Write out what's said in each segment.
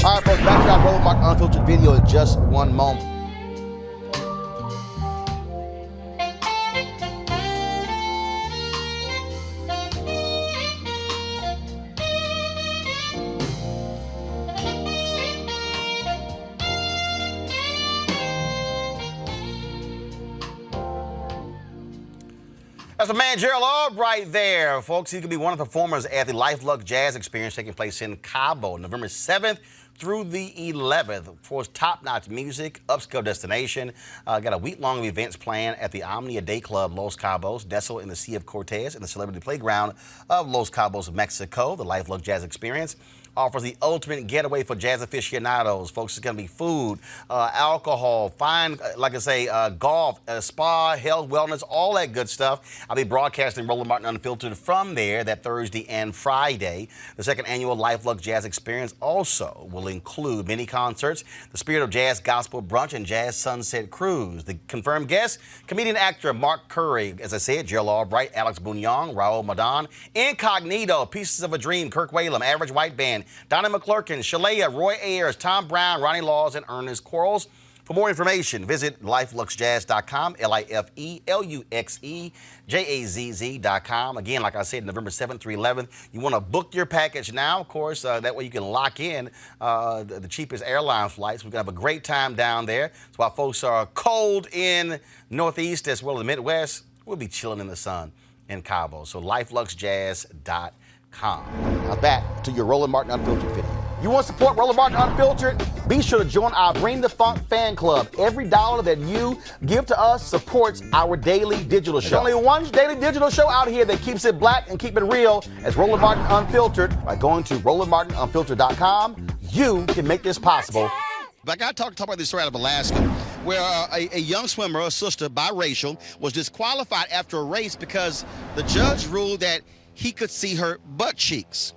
All right, folks, back to our Roland Martin Unfiltered video in just one moment. That's my man Gerald Albright right there, folks. He could be one of the performers at the Luxe Jazz Experience taking place in Cabo, November 7th through the 11th. For top-notch music, upscale destination. Got a week-long events planned at the Omnia Day Club, Los Cabos, nestled in the Sea of Cortez in the celebrity playground of Los Cabos, Mexico. The Luxe Jazz Experience offers the ultimate getaway for jazz aficionados. Folks, it's going to be food, alcohol, fine, like I say, golf, spa, health, wellness, all that good stuff. I'll be broadcasting Roland Martin Unfiltered from there that Thursday and Friday. The second annual Luxe Jazz Experience also will include many concerts, the Spirit of Jazz Gospel Brunch, and Jazz Sunset Cruise. The confirmed guests, comedian actor Mark Curry, as I said, Gerald Albright, Alex Bunyong, Raul Madan, Incognito, Pieces of a Dream, Kirk Whalum, Average White Band, Donnie McClurkin, Shalea, Roy Ayers, Tom Brown, Ronnie Laws, and Ernest Quarles. For more information, visit lifeluxejazz.com, LIFELUXEJAZZ.com. Again, like I said, November 7th through 11th. You want to book your package now, of course. That way you can lock in the cheapest airline flights. We're going to have a great time down there. So while folks are cold in Northeast as well as the Midwest, we'll be chilling in the sun in Cabo. So lifeluxejazz.com. Now back to your Roland Martin Unfiltered video. You want to support Roland Martin Unfiltered? Be sure to join our Bring the Funk fan club. Every dollar that you give to us supports our daily digital show. There's only one daily digital show out here that keeps it black and keep it real as Roland Martin Unfiltered. By going to RolandMartinUnfiltered.com, you can make this possible. But I got to talk about this story out of Alaska, where a young swimmer, a sister, biracial, was disqualified after a race because the judge ruled that he could see her butt cheeks.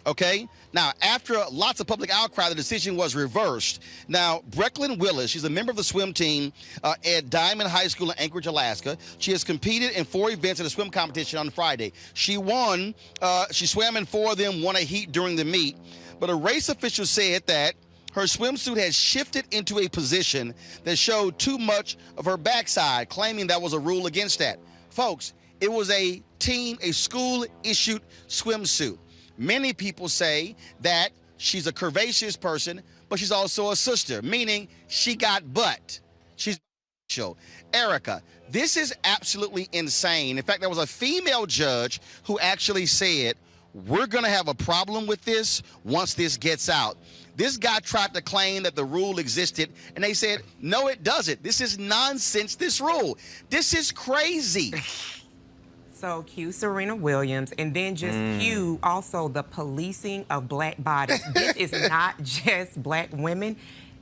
Okay? Now, after lots of public outcry, the decision was reversed. Now, Brecklin Willis, she's a member of the swim team at Diamond High School in Anchorage, Alaska. She has competed in 4 events in a swim competition on Friday. She won, she swam in 4 of them, won a heat during the meet. But a race official said that her swimsuit had shifted into a position that showed too much of her backside, claiming that was a rule against that. Folks, it was a school-issued swimsuit. Many people say that she's a curvaceous person, but she's also a sister, meaning she got butt. She's biracial. Erica, this is absolutely insane. In fact, there was a female judge who actually said, we're going to have a problem with this once this gets out. This guy tried to claim that the rule existed, and they said, no, it doesn't. This is nonsense, this rule. This is crazy. So cue Serena Williams, and then just cue also the policing of black bodies. This is not just black women.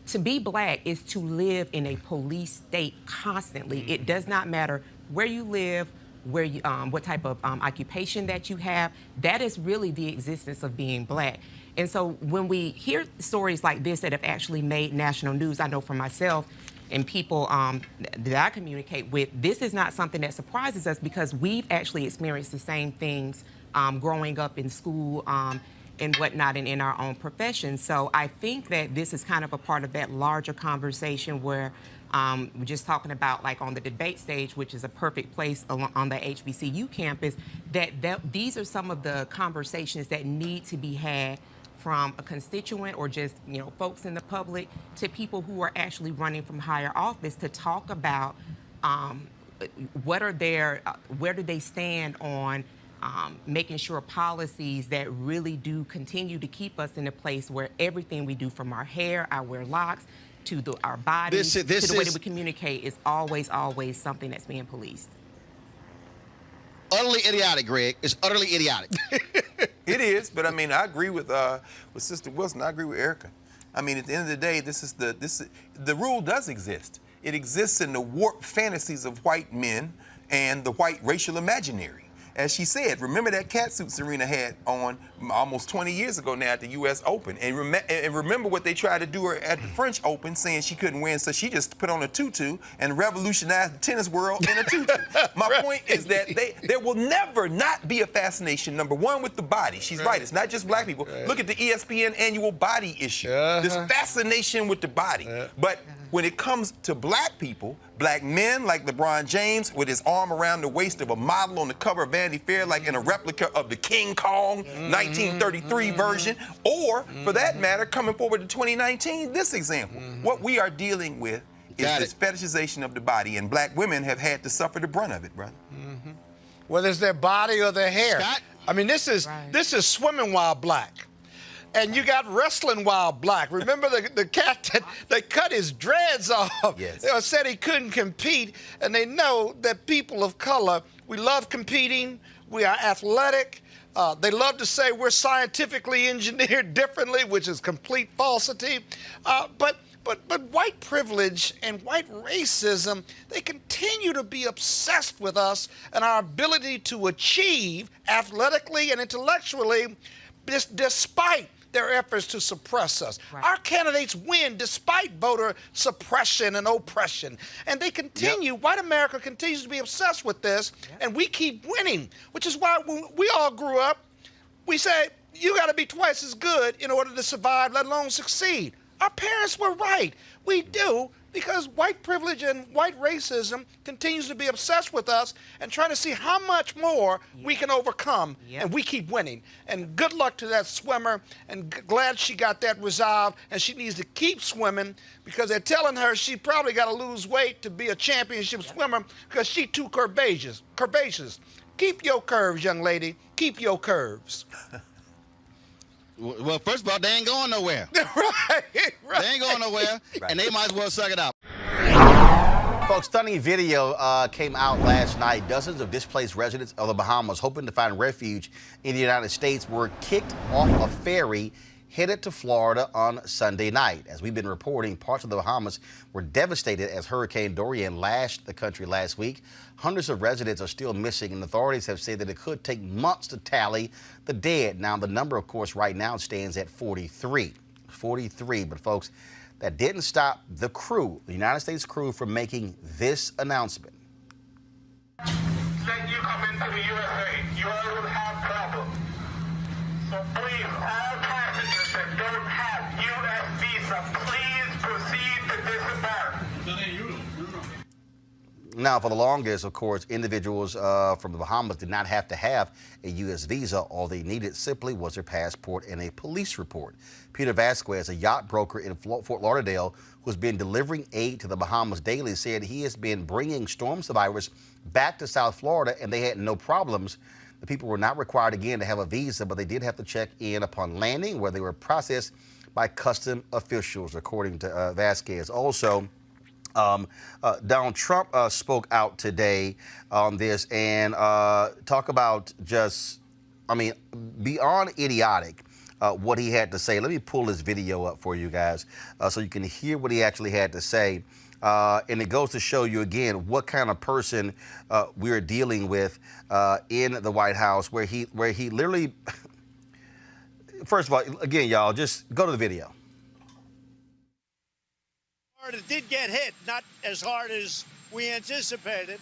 To be black is to live in a police state constantly. It does not matter where you live, where you, what type of occupation that you have. That is really the existence of being black. And so when we hear stories like this that have actually made national news, I know for myself, and people that I communicate with, this is not something that surprises us because we've actually experienced the same things growing up in school and whatnot and in our own profession. So I think that this is kind of a part of that larger conversation where we're just talking about, like on the debate stage, which is a perfect place on the HBCU campus, that these are some of the conversations that need to be had from a constituent or just, you know, folks in the public to people who are actually running from higher office to talk about what are their, where do they stand on making sure policies that really do continue to keep us in a place where everything we do, from our hair, our locks, to our bodies, to the way that we communicate, is always something that's being policed. utterly idiotic, Greg. It's utterly idiotic. It is, but I mean, I agree with Sister Wilson. I agree with Erica. I mean, at the end of the day, the rule does exist. It exists in the warped fantasies of white men and the white racial imaginary. As she said, remember that catsuit Serena had on almost 20 years ago now at the U.S. Open. And remember what they tried to do her at the French Open, saying she couldn't win, so she just put on a tutu and revolutionized the tennis world in a tutu. My point is that there will never not be a fascination, number one, with the body. She's right. It's not just black people. Look at the ESPN annual body issue. This fascination with the body. But when it comes to black people, black men like LeBron James with his arm around the waist of a model on the cover of Vanity Fair, like in a replica of the King Kong 1933 version, or for that matter, coming forward to 2019, this example. What we are dealing with is this fetishization of the body, and black women have had to suffer the brunt of it, brother. Whether it's their body or their hair. Scott? I mean, this is swimming while black. And you got wrestling while black. Remember the cat that they cut his dreads off? Yes. They said he couldn't compete, and they know that people of color, we love competing, we are athletic. They love to say we're scientifically engineered differently, which is complete falsity. But white privilege and white racism, they continue to be obsessed with us and our ability to achieve athletically and intellectually despite their efforts to suppress us. Our candidates win despite voter suppression and oppression. And they continue, white America continues to be obsessed with this, and we keep winning, which is why when we all grew up, we say, you gotta be twice as good in order to survive, let alone succeed. Our parents were right. We do, because white privilege and white racism continues to be obsessed with us and trying to see how much more we can overcome, and we keep winning. And good luck to that swimmer, and glad she got that resolved, and she needs to keep swimming because they're telling her she probably got to lose weight to be a championship swimmer because she's too curvaceous. Keep your curves, young lady. Keep your curves. Well, first of all, they ain't going nowhere. Right. They ain't going nowhere, and they might as well suck it up. Folks, stunning video came out last night. Dozens of displaced residents of the Bahamas hoping to find refuge in the United States were kicked off a ferry headed to Florida on Sunday night. As we've been reporting, parts of the Bahamas were devastated as Hurricane Dorian lashed the country last week. Hundreds of residents are still missing, and authorities have said that it could take months to tally the dead. Now, the number, of course, right now stands at 43. 43, but folks, that didn't stop the crew, the United States crew, from making this announcement. When you come into the USA, you will have problems. So please, all passengers that don't have U.S. visa, please proceed to disembark. Now, for the longest, of course, individuals from the Bahamas did not have to have a U.S. visa. All they needed simply was their passport and a police report. Peter Vasquez, a yacht broker in Fort Lauderdale, who's been delivering aid to the Bahamas daily, said he has been bringing storm survivors back to South Florida, and they had no problems. The people were not required again to have a visa, but they did have to check in upon landing, where they were processed by custom officials, according to Vasquez. Also, Donald Trump spoke out today on this and talk about just, I mean, beyond idiotic, what he had to say. Let me pull this video up for you guys so you can hear what he actually had to say. And it goes to show you again what kind of person we're dealing with in the White House, where he literally, first of all, again, y'all, just go to the video. It did get hit, not as hard as we anticipated.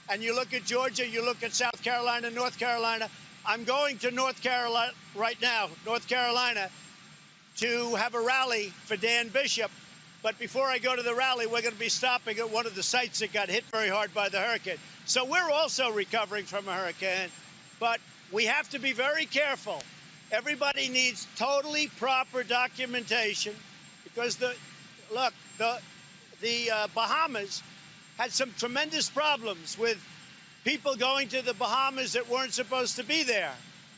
And you look at Georgia, you look at South Carolina, North Carolina. I'm going to North Carolina right now, North Carolina, to have a rally for Dan Bishop. But before I go to the rally, we're going to be stopping at one of the sites that got hit very hard by the hurricane. So we're also recovering from a hurricane, but we have to be very careful. Everybody needs totally proper documentation because the Bahamas had some tremendous problems with people going to the Bahamas that weren't supposed to be there.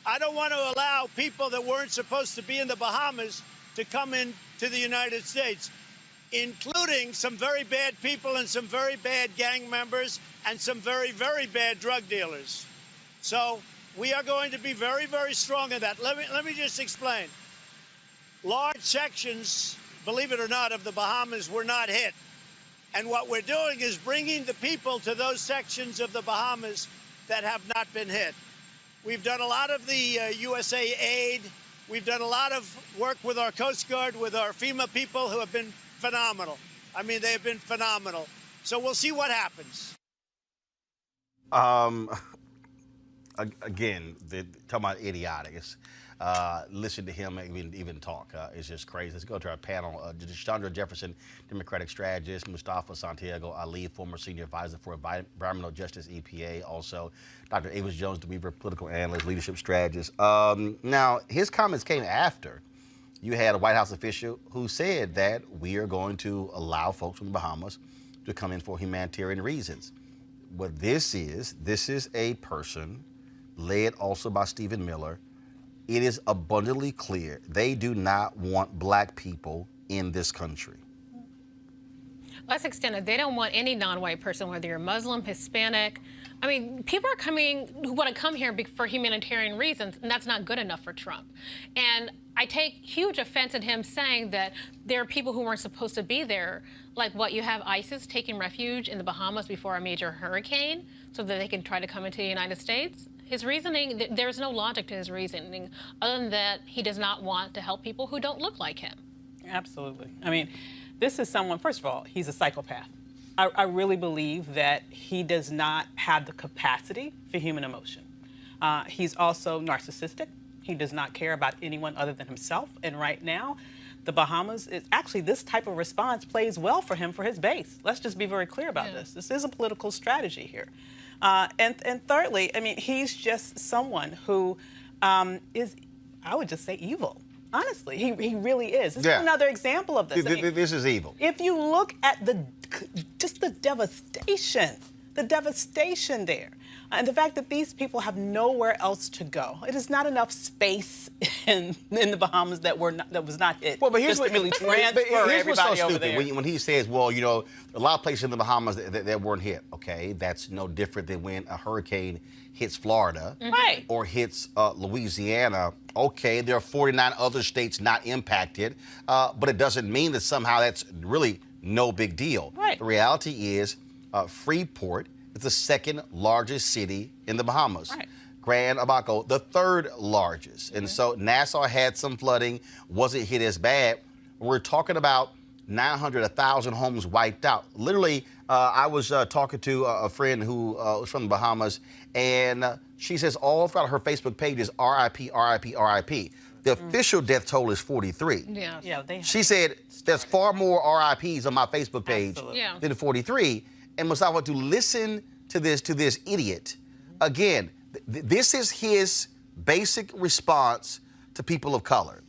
I don't want to allow people that weren't supposed to be in the Bahamas to come into the United States, including some very bad people and some very bad gang members and some very, very bad drug dealers. So we are going to be very, very strong in that. Let me just explain. Large sections, believe it or not, of the Bahamas were not hit. And what we're doing is bringing the people to those sections of the Bahamas that have not been hit. We've done a lot of the USA aid. We've done a lot of work with our Coast Guard, with our FEMA people who have been phenomenal. I mean, they have been phenomenal. So we'll see what happens. Again, talking about idiotic. Listen to him even talk. It's just crazy. Let's go to our panel. Chandra Jefferson, Democratic strategist. Mustafa Santiago Ali, former senior advisor for Environmental Justice EPA. Also, Dr. Avis Jones, DeWeaver, political analyst, leadership strategist. Now, his comments came after you had a White House official who said that we are going to allow folks from the Bahamas to come in for humanitarian reasons. What this is a person led also by Stephen Miller. It is abundantly clear they do not want black people in this country. Let's extend it. They don't want any non-white person, whether you're Muslim, Hispanic. I mean, people are coming who want to come here for humanitarian reasons, and that's not good enough for Trump. And I take huge offense at him saying that there are people who weren't supposed to be there. Like what, you have ISIS taking refuge in the Bahamas before a major hurricane so that they can try to come into the United States? His reasoning, there's no logic to his reasoning, other than that he does not want to help people who don't look like him. Absolutely. I mean, this is someone, first of all, he's a psychopath. I really believe that he does not have the capacity for human emotion. He's also narcissistic. He does not care about anyone other than himself. And right now, the Bahamas, actually this type of response plays well for him for his base. Let's just be very clear about this. This is a political strategy here. And thirdly, I mean, he's just someone who is, I would just say, evil. Honestly, he really is. This is another example of this. I mean, this is evil. If you look at just the devastation there, and the fact that these people have nowhere else to go. It is not enough space in the Bahamas that was not hit. Well, but here's what really here's what's so stupid when he says, well, you know, a lot of places in the Bahamas that weren't hit. Okay, that's no different than when a hurricane hits Florida or hits Louisiana. Okay, there are 49 other states not impacted, but it doesn't mean that somehow that's really no big deal. The reality is Freeport is the second largest city in the Bahamas. Grand Abaco, the third largest. And so Nassau had some flooding, wasn't hit as bad. We're talking about 900, 1,000 homes wiped out. Literally, I was talking to a friend who was from the Bahamas, and she says all throughout her Facebook page is RIP, RIP, RIP. The official death toll is 43. She said there's far more RIPs on my Facebook page than 43. And Mustafa, to listen to this idiot, again, this is his basic response to people of color.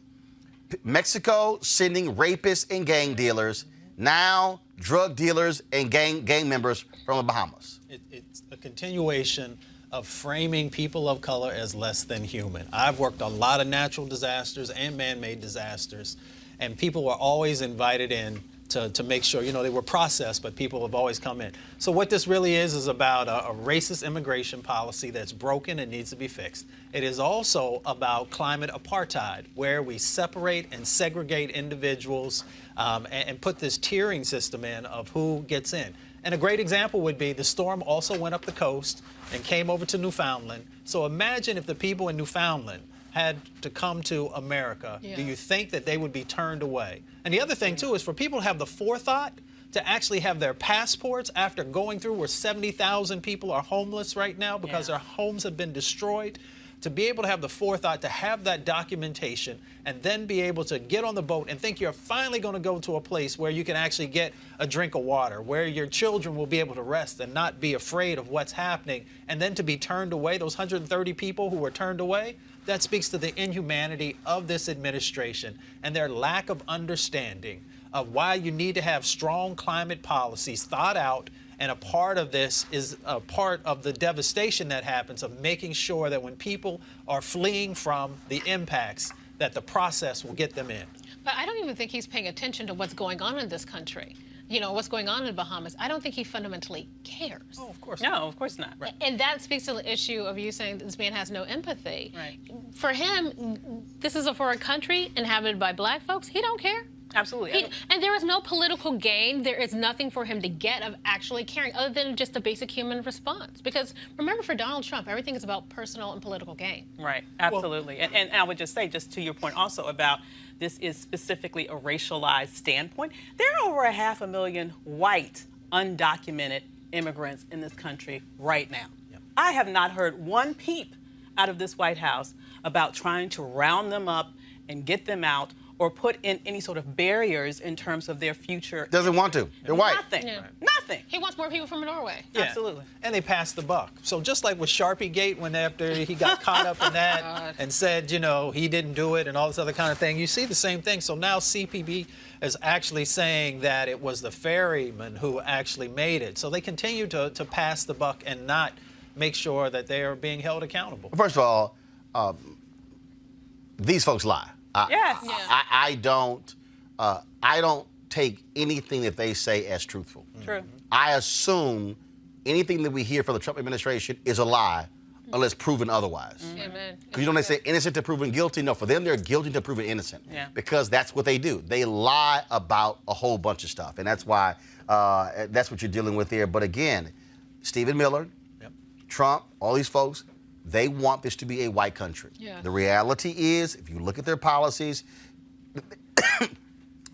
Mexico sending rapists and gang dealers, now drug dealers and gang members from the Bahamas. It's a continuation of framing people of color as less than human. I've worked on a lot of natural disasters and man-made disasters, and people were always invited in to make sure, you know, they were processed, but people have always come in. So what this really is about a racist immigration policy that's broken and needs to be fixed. It is also about climate apartheid, where we separate and segregate individuals and put this tiering system in of who gets in. And a great example would be the storm also went up the coast and came over to Newfoundland. So imagine if the people in Newfoundland had to come to America, do you think that they would be turned away? And the other thing, too, is for people to have the forethought to actually have their passports after going through where 70,000 people are homeless right now because their homes have been destroyed, to be able to have the forethought to have that documentation and then be able to get on the boat and think you're finally going to go to a place where you can actually get a drink of water, where your children will be able to rest and not be afraid of what's happening, and then to be turned away, those 130 people who were turned away, that speaks to the inhumanity of this administration and their lack of understanding of why you need to have strong climate policies thought out. And a part of this is a part of the devastation that happens of making sure that when people are fleeing from the impacts, that the process will get them in. But I don't even think he's paying attention to what's going on in this country. what's going on in the Bahamas, I don't think he fundamentally cares. Oh, of course. No, of course not. Right. And that speaks to the issue of you saying this man has no empathy. Right. For him, this is for a country inhabited by black folks. He don't care. Absolutely. And there is no political gain. There is nothing for him to get of actually caring other than just a basic human response. Because remember, for Donald Trump, everything is about personal and political gain. Right, absolutely. And I would just say, just to your point also about this is specifically a racialized standpoint, there are over 500,000 white, undocumented immigrants in this country right now. Yep. I have not heard one peep out of this White House about trying to round them up and get them out or put in any sort of barriers in terms of their future. Doesn't want to. They're white. Nothing. Yeah. Nothing. He wants more people from Norway. Yeah. Absolutely. And they passed the buck. So just like with Sharpie Gate, when after he got caught up in that and said, he didn't do it and all this other kind of thing, you see the same thing. So now CPB is actually saying that it was the ferryman who actually made it. So they continue to pass the buck and not make sure that they are being held accountable. First of all, these folks lie. Yes. I don't take anything that they say as truthful. True. I assume anything that we hear from the Trump administration is a lie unless proven otherwise. Amen. Because they say innocent to proven guilty. No, for them, they're guilty to proven innocent. Yeah. Because that's what they do. They lie about a whole bunch of stuff. And that's why, that's what you're dealing with there. But again, Stephen Miller, Trump, all these folks, they want this to be a white country. Yeah. The reality is, if you look at their policies,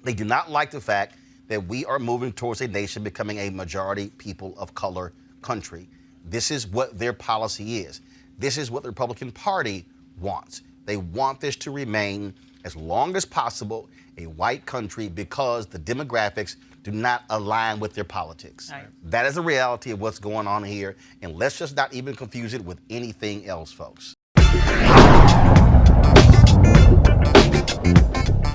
they do not like the fact that we are moving towards a nation becoming a majority people of color country. This is what their policy is. This is what the Republican Party wants. They want this to remain, as long as possible, a white country because the demographics do not align with their politics. Right. That is the reality of what's going on here, and let's just not even confuse it with anything else, folks.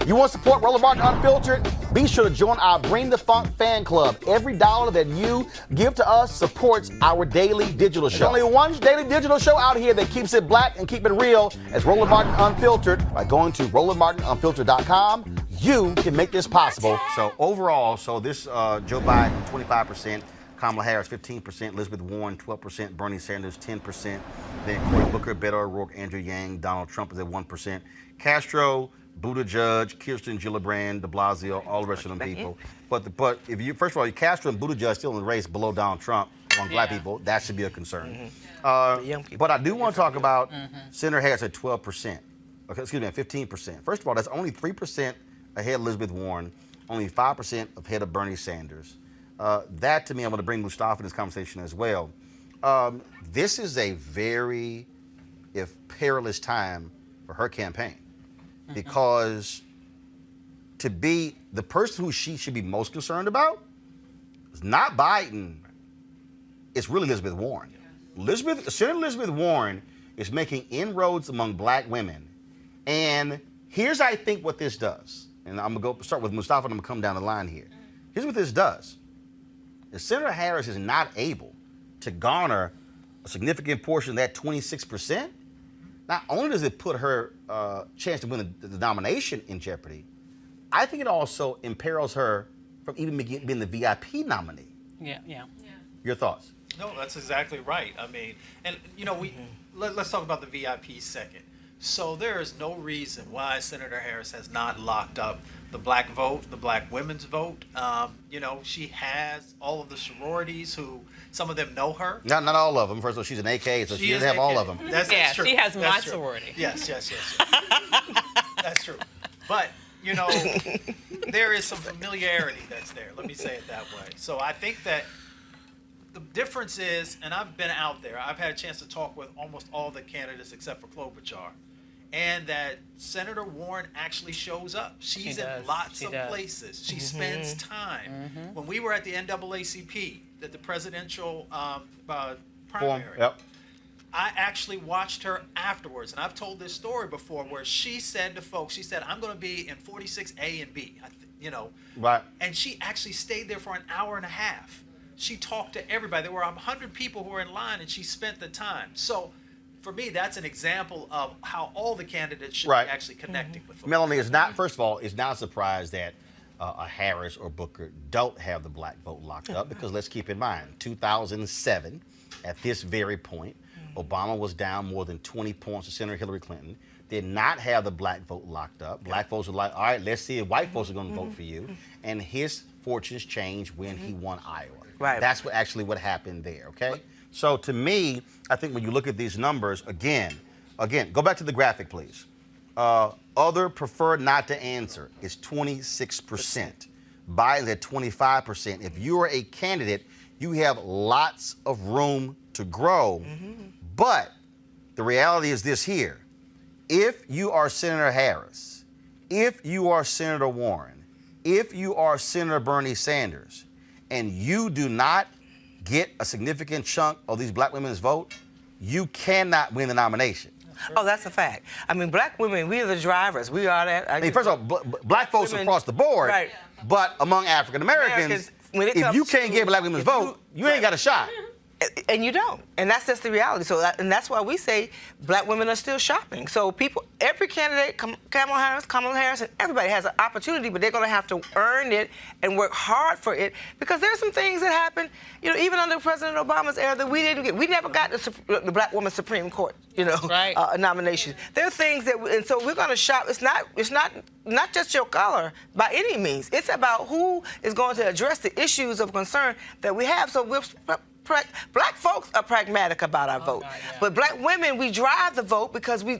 You want to support Roland Martin Unfiltered? Be sure to join our Bring the Funk fan club. Every dollar that you give to us supports our daily digital show. There's only one daily digital show out here that keeps it black and keep it real as Roland Martin Unfiltered. By going to RolandMartinUnfiltered.com, you can make this possible. So overall, this Joe Biden, 25%. Kamala Harris, 15%, Elizabeth Warren, 12%, Bernie Sanders, 10%, then Cory Booker, Beto O'Rourke, Andrew Yang, Donald Trump is at 1%, Castro, Buttigieg, Kirsten Gillibrand, de Blasio, all the rest of them people. But if you, first of all, Castro and Buttigieg still in the race below Donald Trump among black people, that should be a concern. But I do want to talk about Senator Harris at 12%, okay, excuse me, at 15%. First of all, that's only 3% ahead of Elizabeth Warren, only 5% ahead of Bernie Sanders. That, to me, I'm going to bring Mustafa in this conversation as well. This is a very, if perilous time for her campaign, because to be the person who she should be most concerned about is not Biden, it's really Elizabeth Warren. Senator Elizabeth Warren is making inroads among black women. And here's, I think, what this does. And I'm going to start with Mustafa and I'm going to come down the line here. Here's what this does. If Senator Harris is not able to garner a significant portion of that 26%, not only does it put her chance to win the nomination in jeopardy, I think it also imperils her from even being the VIP nominee. Yeah. Your thoughts? No, that's exactly right. I mean, and let's talk about the VIP second. So there is no reason why Senator Harris has not locked up the black vote, the black women's vote. She has all of the sororities who, some of them know her. Not all of them. First of all, she's an AK, so she doesn't have all of them. That's true. She has my true. sorority. Yes. That's true. But, there is some familiarity that's there. Let me say it that way. So I think that the difference is, and I've been out there, I've had a chance to talk with almost all the candidates except for Klobuchar, and that Senator Warren actually shows up. She's in lots of places. She spends time. When we were at the NAACP, the presidential primary, I actually watched her afterwards, and I've told this story before where she said to folks, she said, I'm going to be in 46A and B, Right. And she actually stayed there for an hour and a half. She talked to everybody. There were 100 people who were in line, and she spent the time. So for me, that's an example of how all the candidates should be actually connecting with them. Melanie, it's not, first of all, it's not a surprise that a Harris or Booker don't have the black vote locked up, because let's keep in mind, 2007, at this very point, Obama was down more than 20 points to Senator Hillary Clinton, did not have the black vote locked up. Black folks were like, all right, let's see if white folks are going to vote for you. And his fortunes changed when he won Iowa. Right. That's what happened there, okay? So to me, I think when you look at these numbers, again, go back to the graphic, please. Other prefer not to answer is 26%. Biden's at 25%. If you are a candidate, you have lots of room to grow. But the reality is this here. If you are Senator Harris, if you are Senator Warren, if you are Senator Bernie Sanders, and you do not get a significant chunk of these black women's vote, you cannot win the nomination. Oh, that's a fact. I mean, black women, we are the drivers. We are that. I mean, first of all, black folks women, across the board, right. but among African Americans, when it if comes you can't to- get black women's vote, you ain't got a shot. And you don't. And that's just the reality. So and that's why we say black women are still shopping. So people, every candidate, Kamala Harris, and everybody has an opportunity, but they're going to have to earn it and work hard for it, because there's some things that happen, even under President Obama's era that we didn't get. We never got the black woman Supreme Court, Right. nomination. There are things that, and so we're going to shop. It's not just your color by any means. It's about who is going to address the issues of concern that we have. So black folks are pragmatic about our vote. God, yeah. But black women, we drive the vote because we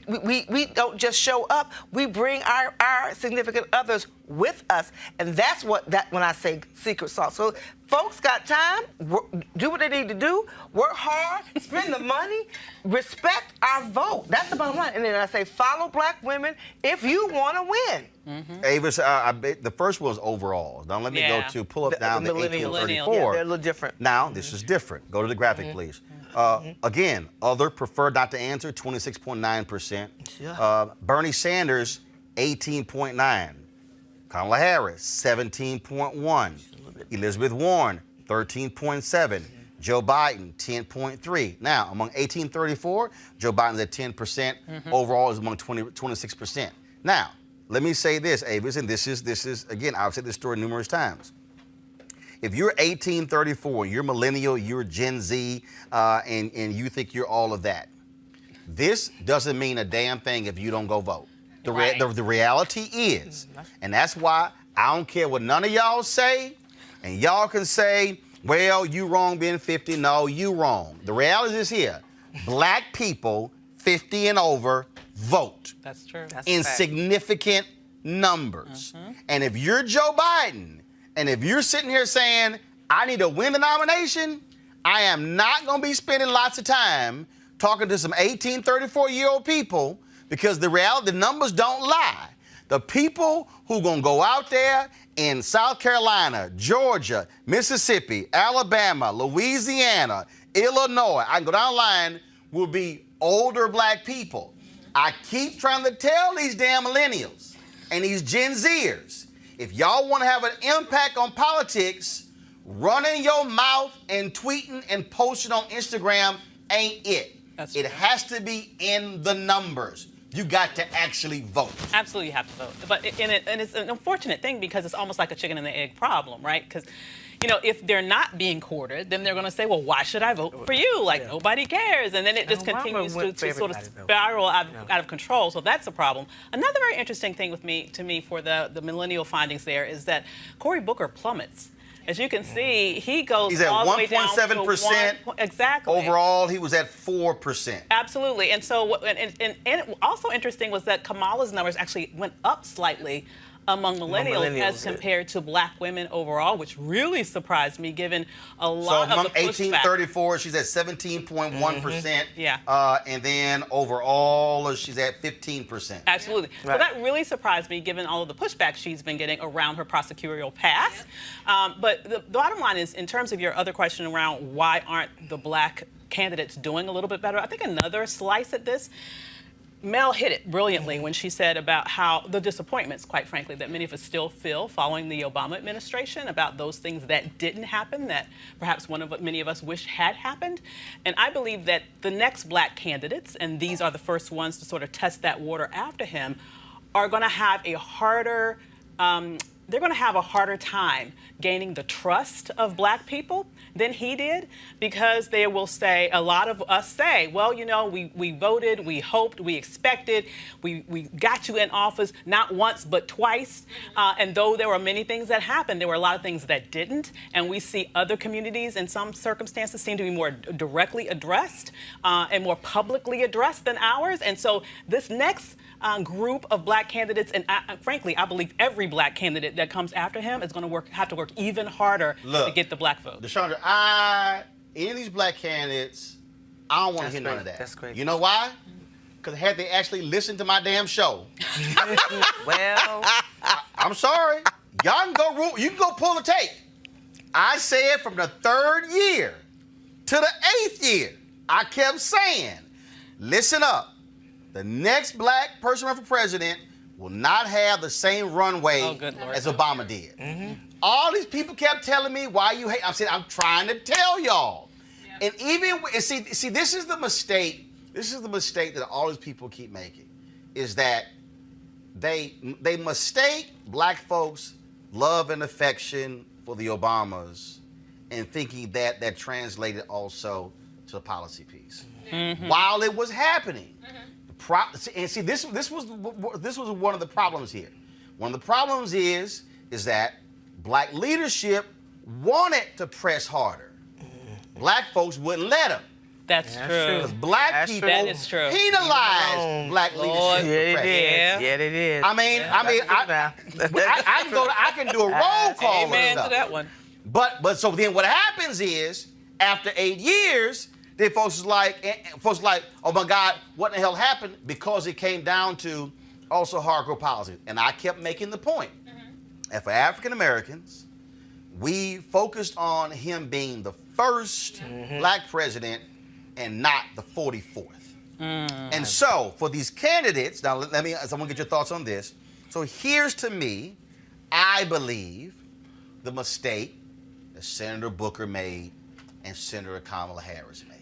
don't just show up. We bring our significant others with us. And that's when I say secret sauce. So folks got time, do what they need to do, work hard, spend the money, respect our vote. That's the bottom line. And then I say follow black women if you want to win. Avis, I bet the first one was overall. Now let me go to pull up down the millennials. 1834. Yeah, they're a little different. Now, this is different. Go to the graphic, please. Again, other prefer not to answer, 26.9%. Yeah. Bernie Sanders, 18.9%. Kamala Harris, 17.1%. Elizabeth Warren, 13.7%. Joe Biden, 10.3%. Now, among 1834, Joe Biden's at 10%. Overall is among 26%. Now, let me say this, Avis, and this is again, I've said this story numerous times. If you're 1834, you're millennial, you're Gen Z, and you think you're all of that, this doesn't mean a damn thing if you don't go vote. The reality is, and that's why I don't care what none of y'all say, and y'all can say, well, you wrong being 50. No, you wrong. The reality is here. Black people 50 and over vote. That's true. In significant numbers. And if you're Joe Biden, and if you're sitting here saying, I need to win the nomination, I am not going to be spending lots of time talking to some 1834-year-old people, because the reality, the numbers don't lie. The people who going to go out there in South Carolina, Georgia, Mississippi, Alabama, Louisiana, Illinois, I can go down the line, will be older black people. I keep trying to tell these damn millennials and these Gen Zers, if y'all want to have an impact on politics, running your mouth and tweeting and posting on Instagram ain't it. It has to be in the numbers. You got to actually vote. Absolutely, you have to vote. But and it's an unfortunate thing, because it's almost like a chicken and the egg problem, right? Because, if they're not being courted, then they're going to say, well, why should I vote for you? Like, nobody cares. And then it just continues to sort of spiral out of control. So that's a problem. Another very interesting thing to me for the millennial findings there is that Cory Booker plummets. As you can see, he goes He's at all the way down to 1.7%. Exactly. Overall, he was at 4%. Absolutely. And so, and also interesting was that Kamala's numbers actually went up slightly among millennials as compared to black women overall, which really surprised me, given a lot of the pushback. 1834, she's at 17.1%. Yeah. And then overall, she's at 15%. Absolutely. Right. So that really surprised me, given all of the pushback she's been getting around her prosecutorial past. But the bottom line is, in terms of your other question around why aren't the black candidates doing a little bit better, I think another slice at this, Mel hit it brilliantly when she said about how the disappointments, quite frankly, that many of us still feel following the Obama administration about those things that didn't happen, that perhaps many of us wish had happened. And I believe that the next black candidates, and these are the first ones to sort of test that water after him, are going to have a harder they're going to have a harder time gaining the trust of black people than he did, because they will say, a lot of us say, well, you know, we voted, we hoped, we expected, we got you in office not once but twice. And though there were many things that happened, there were a lot of things that didn't. And we see other communities in some circumstances seem to be more directly addressed and more publicly addressed than ours. And so this next group of black candidates, and frankly, I believe every black candidate that comes after him is going to have to work even harder to get the black vote. Deshandra, any of these black candidates, I don't want to hear none of that. That's great. You know why? Because had they actually listened to my damn show, Well, I'm sorry, y'all you can go pull the tape. I said from the 3rd year to the 8th year, I kept saying, listen up. The next black person running for president will not have the same runway as Obama did. All these people kept telling me, why you hate? I said, I'm trying to tell y'all. Yeah. And even, see, this is the mistake. This is the mistake that all these people keep making, is that they mistake black folks' love and affection for the Obamas and thinking that translated also to the policy piece. While it was happening. And see, this was one of the problems here. One of the problems is that black leadership wanted to press harder. Black folks wouldn't let them. That's true. Because black people penalized black leadership. Yeah, they did. I can do a roll call. Amen to that one. But so then what happens is, after 8 years, then folks is like, oh my God, what the hell happened? Because it came down to also hardcore policy. And I kept making the point. And for African Americans, we focused on him being the first black president and not the 44th. And so for these candidates, now let me, someone get your thoughts on this. So here's to me, I believe, the mistake that Senator Booker made and Senator Kamala Harris made.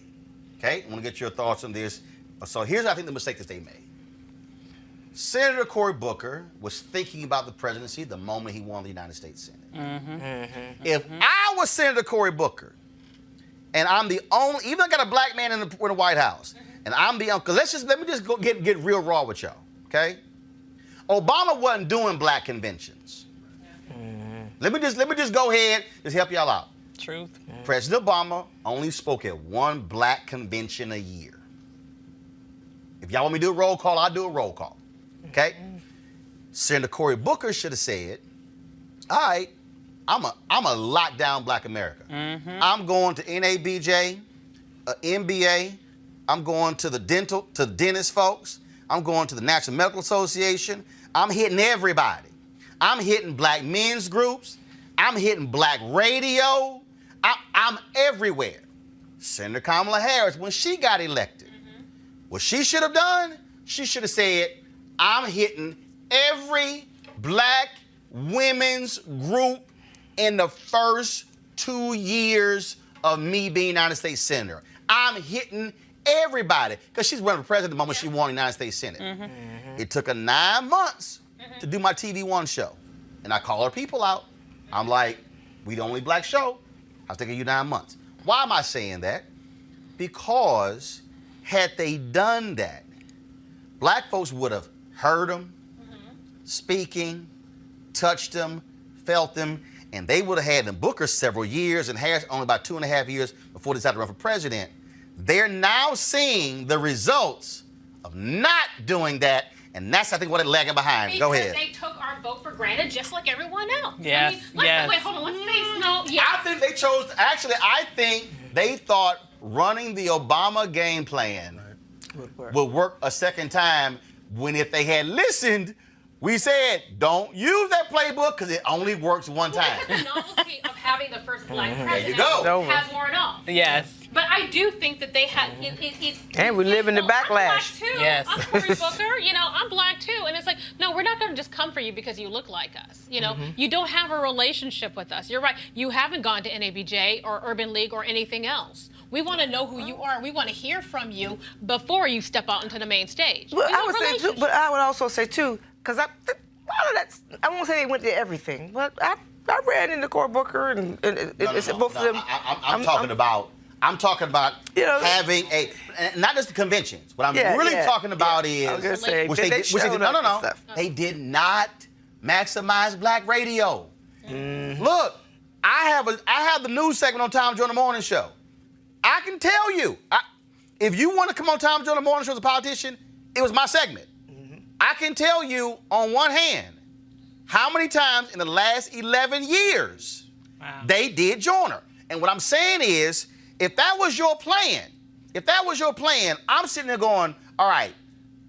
Okay, I want to get your thoughts on this. So here's, I think, the mistake that they made. Senator Cory Booker was thinking about the presidency the moment he won the United States Senate. If I was Senator Cory Booker, and I'm the only, even though I got a black man in the White House, and I'm the uncle, let me just go get real raw with y'all, okay? Obama wasn't doing black conventions. Let me just go ahead, just help y'all out. Truth. President Obama only spoke at one black convention a year. If y'all want me to do a roll call, I'll do a roll call. Okay? Senator Cory Booker should have said, all right, I'm a lock down black America. I'm going to NABJ, MBA, I'm going to the dentist folks, I'm going to the National Medical Association, I'm hitting everybody. I'm hitting black men's groups, I'm hitting black radio, I'm everywhere. Senator Kamala Harris, when she got elected, what she should have done, she should have said, I'm hitting every black women's group in the first 2 years of me being United States Senator. I'm hitting everybody. Because she's running for president the moment she won the United States Senate. It took her 9 months to do my TV One show. And I call her people out. I'm like, we the only black show. I was taking you 9 months. Why am I saying that? Because had they done that, black folks would have heard them, speaking, touched them, felt them, and they would have had them Booker several years and Harris only about 2.5 years before they decided to run for president. They're now seeing the results of not doing that, and that's, I think, what they're lagging behind. Go ahead. They took our vote for granted just like everyone else. Yes, Wait, hold on, let's face no. Yes. I think they chose, I think they thought running the Obama game plan would work a second time, when if they had listened, we said, don't use that playbook because it only works one time. The novelty of having the first black president you go. has worn off. Yes. But I do think that they had And we live in the backlash. I'm black too. Yes. I'm Cory Booker. I'm black too. And it's like, no, we're not going to just come for you because you look like us. You don't have a relationship with us. You're right. You haven't gone to NABJ or Urban League or anything else. We want to know who you are. We want to hear from you before you step out into the main stage. But I would also say too, because lot of that, I won't say they went to everything, but I ran into Cory Booker and both of them. I'm talking about having not just the conventions. What I'm really talking about is I was gonna say, which they did, showed up and stuff. they did not maximize black radio. Look, I have the news segment on Tom Joyner Morning Show. I can tell you, if you want to come on Tom Joyner Morning Show as a politician, it was my segment. I can tell you on one hand how many times in the last 11 years they did Joyner. And what I'm saying is, if that was your plan, I'm sitting there going, all right,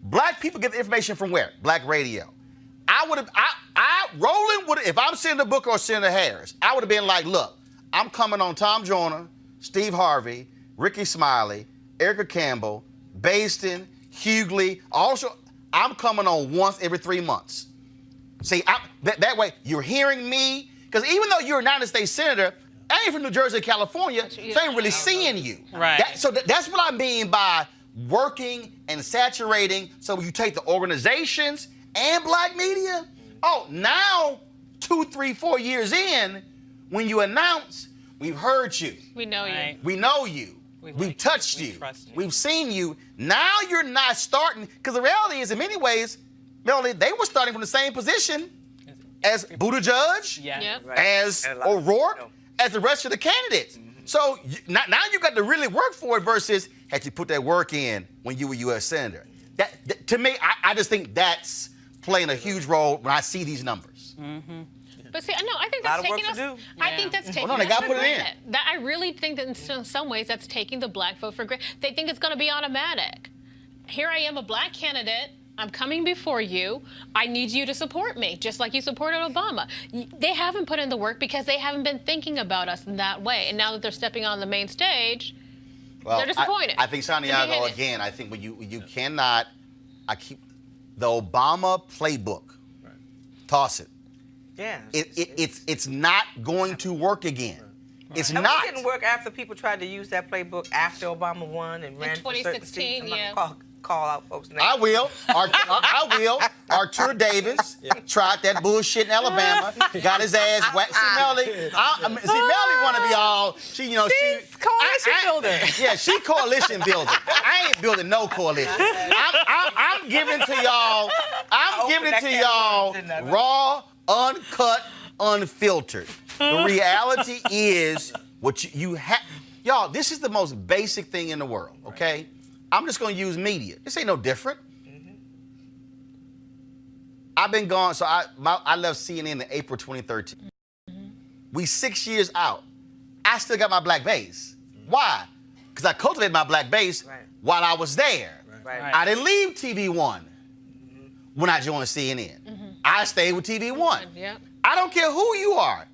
black people get the information from where? Black radio. Roland would, if I'm Senator Booker or Senator Harris, I would have been like, look, I'm coming on Tom Joyner, Steve Harvey, Ricky Smiley, Erica Campbell, Baston, Hughley. Also, I'm coming on once every 3 months. See, that way you're hearing me, because even though you're a United States Senator, I ain't from New Jersey or California, so I ain't really seeing you. Right. That's what I mean by working and saturating. So you take the organizations and black media. Oh, now 2, 3, 4 years in, when you announce, we've heard you. We know you. We know you. We've touched you. We've seen you. Now you're not starting, because the reality is, in many ways, Melanie, they were starting from the same position as Buttigieg, as O'Rourke, as the rest of the candidates. So now you got to really work for it versus had you put that work in when you were U.S. Senator. That to me, I just think that's playing a huge role when I see these numbers. But see, no, I think that's taking us. I think that's taking. Well, no, they got to put it in. That I really think that in some ways that's taking the black vote for granted. They think it's going to be automatic. Here I am, a black candidate. I'm coming before you. I need you to support me, just like you supported Obama. They haven't put in the work because they haven't been thinking about us in that way. And now that they're stepping on the main stage, they're disappointed. I think Santiago, again, I think when you cannot, the Obama playbook, toss it. Yeah. It's not going to work again. It's and not. It didn't work after people tried to use that playbook after Obama won and ran for certain seats. 2016, Call out folks' names. I will. I will. Artur Davis tried that bullshit in Alabama. Got his ass whacked. See, Melody want to be all. She's coalition builder. Yeah, she coalition builder. I ain't building no coalition. I'm giving it to y'all. I'm giving it to y'all raw, uncut, unfiltered. The reality is what you have. Y'all, this is the most basic thing in the world. Okay. I'm just going to use media. This ain't no different. I've been gone, so I left CNN in April 2013. We 6 years out. I still got my black base. Why? Because I cultivated my black base while I was there. I didn't leave TV One when I joined CNN. I stayed with TV One. I don't care who you are.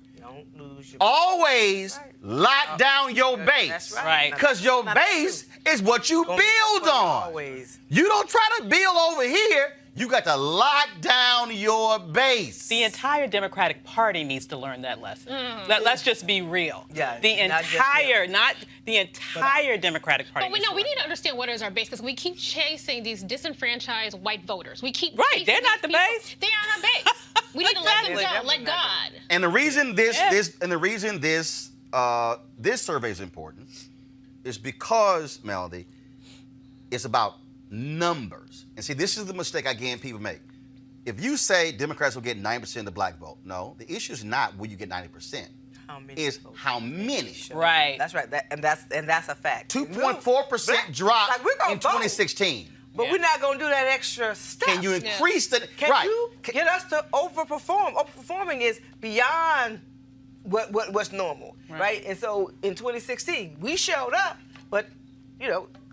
Always lock down your base. That's right. Because your base is what you build on. Always. You don't try to build over here. You got to lock down your base. The entire Democratic Party needs to learn that lesson. Let's just be real. Yeah, the entire Democratic Party. But we need to understand what is our base, because we keep chasing these disenfranchised white voters. We keep they're not the base. They aren't our base. We need to let them go. Let God. And the reason this survey is important is because, Melody, it's about numbers. And see, this is the mistake I guarantee people make. If you say Democrats will get 90% of the black vote, no, the issue is not will you get 90%. Is how many. Right. That's right. That's a fact. 2.4% drop in 2016. But we're not going to do that extra step. Can you increase the... Can you get us to overperform? Overperforming is beyond what's normal, right? And so in 2016, we showed up, but,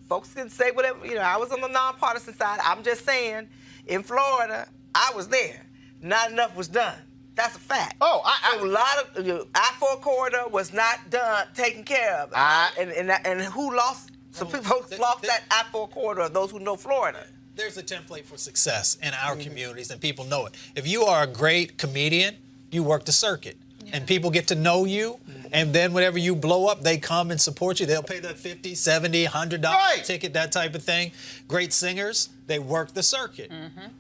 folks can say whatever. I was on the nonpartisan side. I'm just saying, in Florida, I was there. Not enough was done. That's a fact. Oh, a lot of I-4 corridor was not taken care of. And who lost? Some people lost that I-4 corridor. Those who know Florida. There's a template for success in our communities, and people know it. If you are a great comedian, you work the circuit. and people get to know you. And then whenever you blow up, they come and support you. They'll pay the $50, $70, $100 ticket, that type of thing. Great singers, they work the circuit.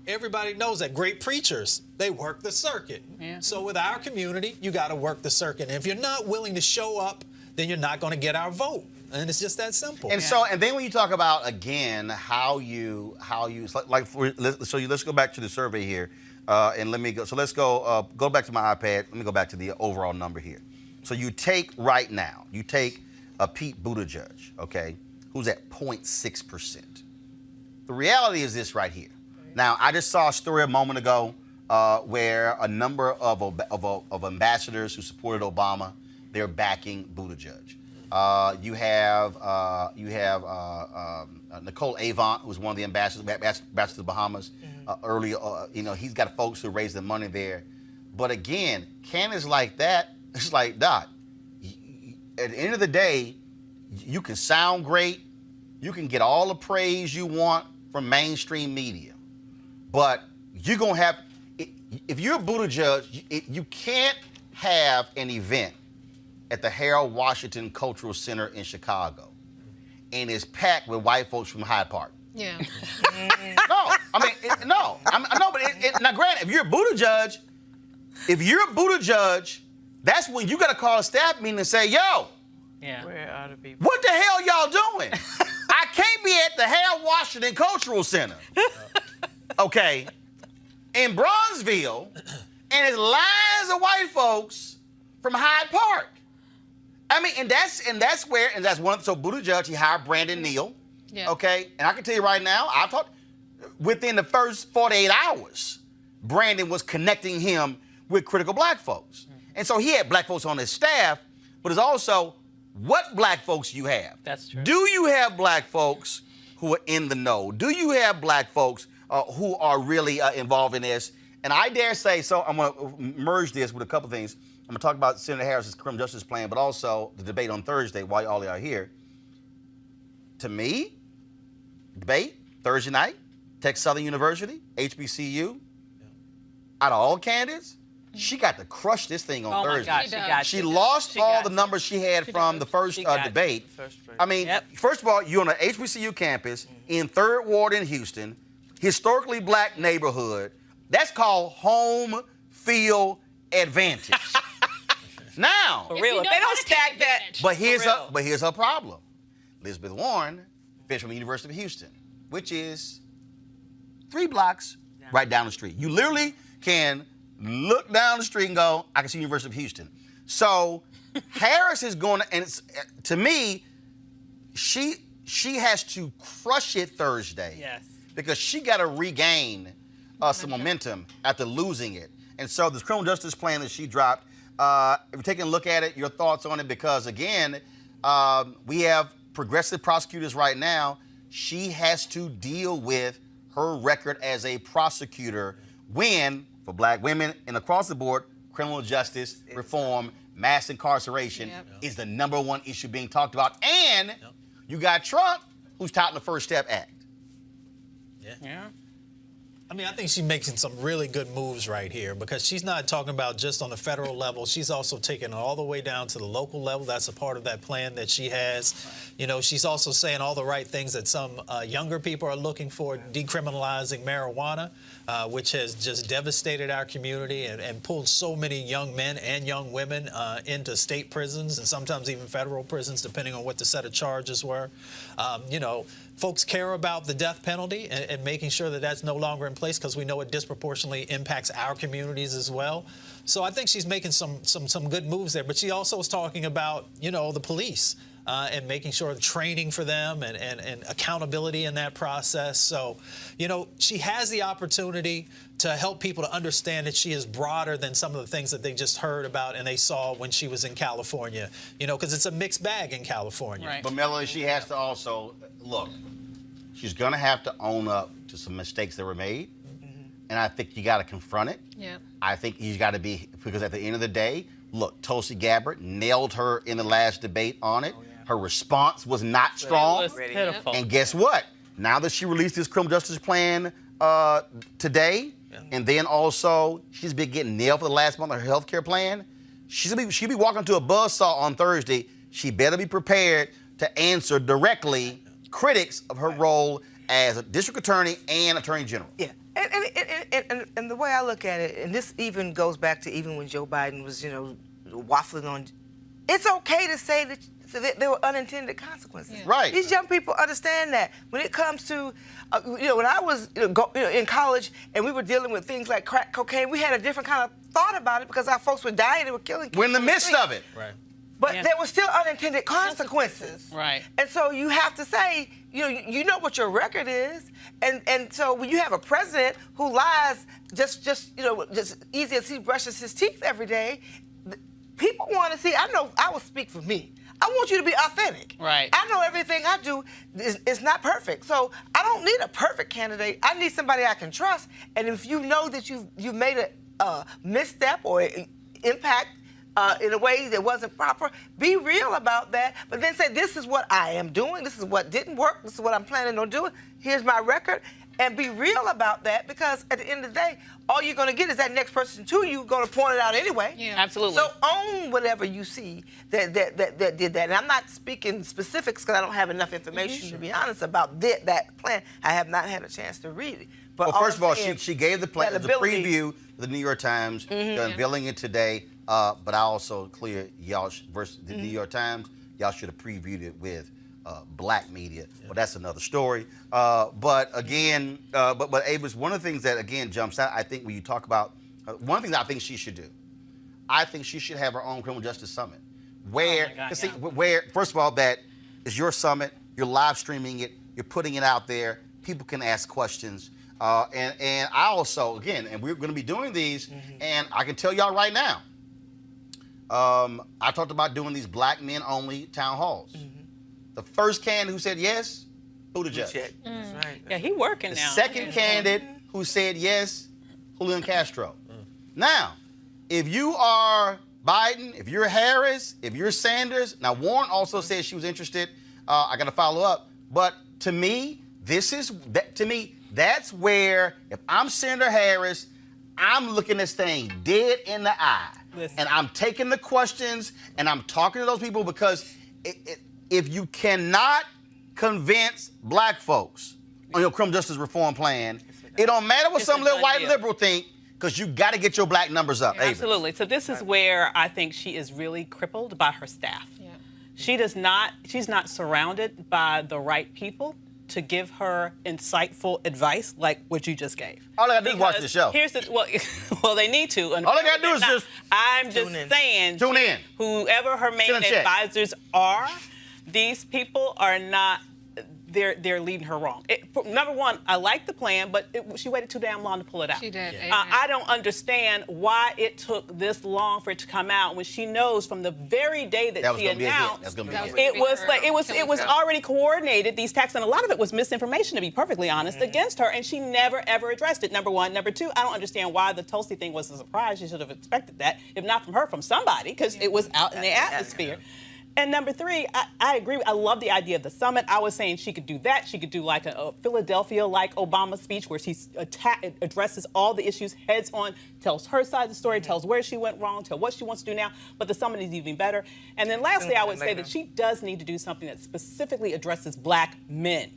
Everybody knows that. Great preachers, they work the circuit. So with our community, you got to work the circuit. And if you're not willing to show up, then you're not going to get our vote. And it's just that simple. And so, and then when you talk about, again, how you let's go back to the survey here, and let me go. So let's go back to my iPad. Let me go back to the overall number here. So you take right now, you take a Pete Buttigieg, okay, who's at 0.6%. The reality is this right here. Now, I just saw a story a moment ago where a number of ambassadors who supported Obama, they're backing Buttigieg. You have Nicole Avant, who's one of the ambassadors to the Bahamas. Earlier, he's got folks who raise the money there. But again, candidates like that, it's like, Doc, at the end of the day, you can sound great, you can get all the praise you want from mainstream media, but you're gonna have, if you're a Buttigieg, you can't have an event at the Harold Washington Cultural Center in Chicago, and it's packed with white folks from Hyde Park. Yeah. No, but now granted, if you're a Buttigieg, that's when you got to call a staff meeting and say, yo, Where are the people? what the hell y'all doing? I can't be at the Harold Washington Cultural Center, okay, in Bronzeville, and it's lines of white folks from Hyde Park. I mean, and that's one. So Buttigieg, he hired Brandon Neal, okay, and I can tell you right now, I thought within the first 48 hours, Brandon was connecting him with critical black folks. And so he had black folks on his staff, but it's also what black folks you have. That's true. Do you have black folks who are in the know? Do you have black folks who are really involved in this? And I dare say, so I'm going to merge this with a couple things. I'm going to talk about Senator Harris's criminal justice plan, but also the debate on Thursday while you all are here. To me, debate, Thursday night, Texas Southern University, HBCU, out of all candidates, she got to crush this thing on Thursday. My God, she lost all the numbers she had from the first debate. I mean, first of all, you're on an HBCU campus in 3rd Ward in Houston, historically black neighborhood. That's called home field advantage. Now, For real, if they don't stack that. but here's her problem. Elizabeth Warren finished from the University of Houston, which is 3 blocks right down the street. You literally can look down the street and go, I can see University of Houston. So Harris is going to, and it's, to me, she has to crush it Thursday. Yes. Because she got to regain some momentum after losing it. And so this criminal justice plan that she dropped, if you're taking a look at it, your thoughts on it, because again, we have progressive prosecutors right now. She has to deal with her record as a prosecutor when, for black women and across the board, criminal justice reform, mass incarceration is the #1 issue being talked about. And you got Trump, who's touting the First Step Act. Yeah. I mean, I think she's making some really good moves right here, because she's not talking about just on the federal level. She's also taking it all the way down to the local level. That's a part of that plan that she has. You know, she's also saying all the right things that some younger people are looking for, decriminalizing marijuana, which has just devastated our community and pulled so many young men and young women into state prisons and sometimes even federal prisons, depending on what the set of charges were. You know, folks care about the death penalty and making sure that that's no longer in place, because we know it disproportionately impacts our communities as well. So I think she's making some good moves there. But she also is talking about, you know, the police and making sure the training for them and accountability in that process. So, you know, she has the opportunity to help people to understand that she is broader than some of the things that they just heard about and they saw when she was in California, you know, because it's a mixed bag in California. Right. But Melanie, she has to also, look, she's going to have to own up to some mistakes that were made. And I think you got to confront it. Yeah. I think he's got to be, because at the end of the day, look, Tulsi Gabbard nailed her in the last debate on it. Her response was not strong. It was pitiful. And guess what? Now that she released this criminal justice plan today, and then also she's been getting nailed for the last month of her health care plan, she'll be walking to a buzzsaw on Thursday. She better be prepared to answer directly critics of her role as a district attorney and attorney general. Yeah. And the way I look at it, and this even goes back to even when Joe Biden was, waffling on, it's okay to say that there were unintended consequences. Yeah. Right. These young people understand that. When it comes to, when I was in college and we were dealing with things like crack cocaine, we had a different kind of thought about it because our folks were dying, they were killing kids. We're in the midst of it. Right. But Yeah. there were still unintended consequences. Right. And so you have to say, you know what your record is. And so when you have a president who lies just easy as he brushes his teeth every day, people want to see, I know, I will speak for me. I want you to be authentic. Right. I know everything I do is not perfect. So I don't need a perfect candidate. I need somebody I can trust. And if you know that you've made a misstep or impact in a way that wasn't proper, be real about that. But then say, this is what I am doing. This is what didn't work. This is what I'm planning on doing. Here's my record. And be real about that, because at the end of the day, all you're going to get is that next person to you going to point it out anyway. Yeah. Absolutely. So own whatever you see that did that. And I'm not speaking specifics because I don't have enough information to be honest about that plan. I have not had a chance to read it. But Well, first of all, she gave the plan, that the ability- preview to the New York Times, they're unveiling it today. But I also clear y'all versus the New York Times, y'all should have previewed it with black media. Well, that's another story. But again, but Avis, one of the things that again jumps out, I think when you talk about one thing that I think she should do, I think she should have her own criminal justice summit, where where first of all that is your summit, you're live streaming it, you're putting it out there, people can ask questions. And I also, again, and we're going to be doing these, and I can tell y'all right now, I talked about doing these black men only town halls. The first candidate who said yes, Buttigieg. That's right. Yeah, he working The now. second candidate who said yes, Julian Castro. Now, if you are Biden, if you're Harris, if you're Sanders, now Warren also said she was interested. I got to follow up. But to me, that's where, if I'm Senator Harris, I'm looking this thing dead in the eye. Listen. And I'm taking the questions and I'm talking to those people, because if you cannot convince black folks on your criminal justice reform plan, it don't matter what It's some a little done white deal. liberal think, because you got to get your black numbers up. Avis. Absolutely. So this is where I think she is really crippled by her staff. Yeah. She's not surrounded by the right people to give her insightful advice like what you just gave. All I got to do is watch Because the show. Here's the well, they need to. All they gotta do is just I'm just tune in. saying. Tune in. Whoever her main Send a check. advisors are, these people are not. They're leading her wrong. Number one, I like the plan, but she waited too damn long to pull it out. She did. I don't understand why it took this long for it to come out when she knows from the very day that was she gonna be a hit. announced. That's gonna be a hit. It was like it was already coordinated. These attacks, and a lot of it was misinformation, to be perfectly honest, against her, and she never ever addressed it. Number one. Number two, I don't understand why the Tulsi thing was a surprise. She should have expected that, if not from her, from somebody, because it was out in the atmosphere. And number three, I agree. I love the idea of the summit. I was saying she could do that. She could do like a Philadelphia-like Obama speech where she addresses all the issues heads on, tells her side of the story, tells where she went wrong, tells what she wants to do now. But the summit is even better. And then lastly, I would say that she does need to do something that specifically addresses black men.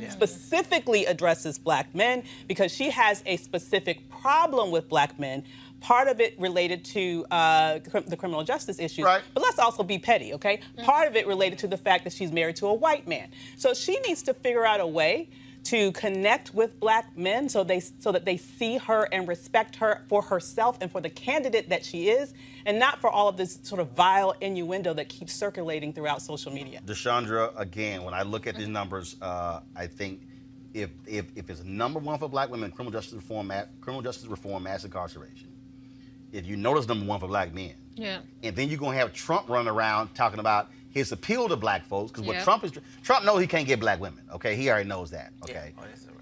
Specifically addresses black men, because she has a specific problem with black men. Part of it related to the criminal justice issues. Right. But let's also be petty, okay? Part of it related to the fact that she's married to a white man. So she needs to figure out a way to connect with black men so that they see her and respect her for herself and for the candidate that she is, and not for all of this sort of vile innuendo that keeps circulating throughout social media. Deshandra, again, when I look at these numbers, I think if it's number one for black women, criminal justice reform, mass incarceration. If you notice number one for black men, and then you're gonna have Trump running around talking about his appeal to black folks, because what Trump knows he can't get black women. Okay, he already knows that. Okay,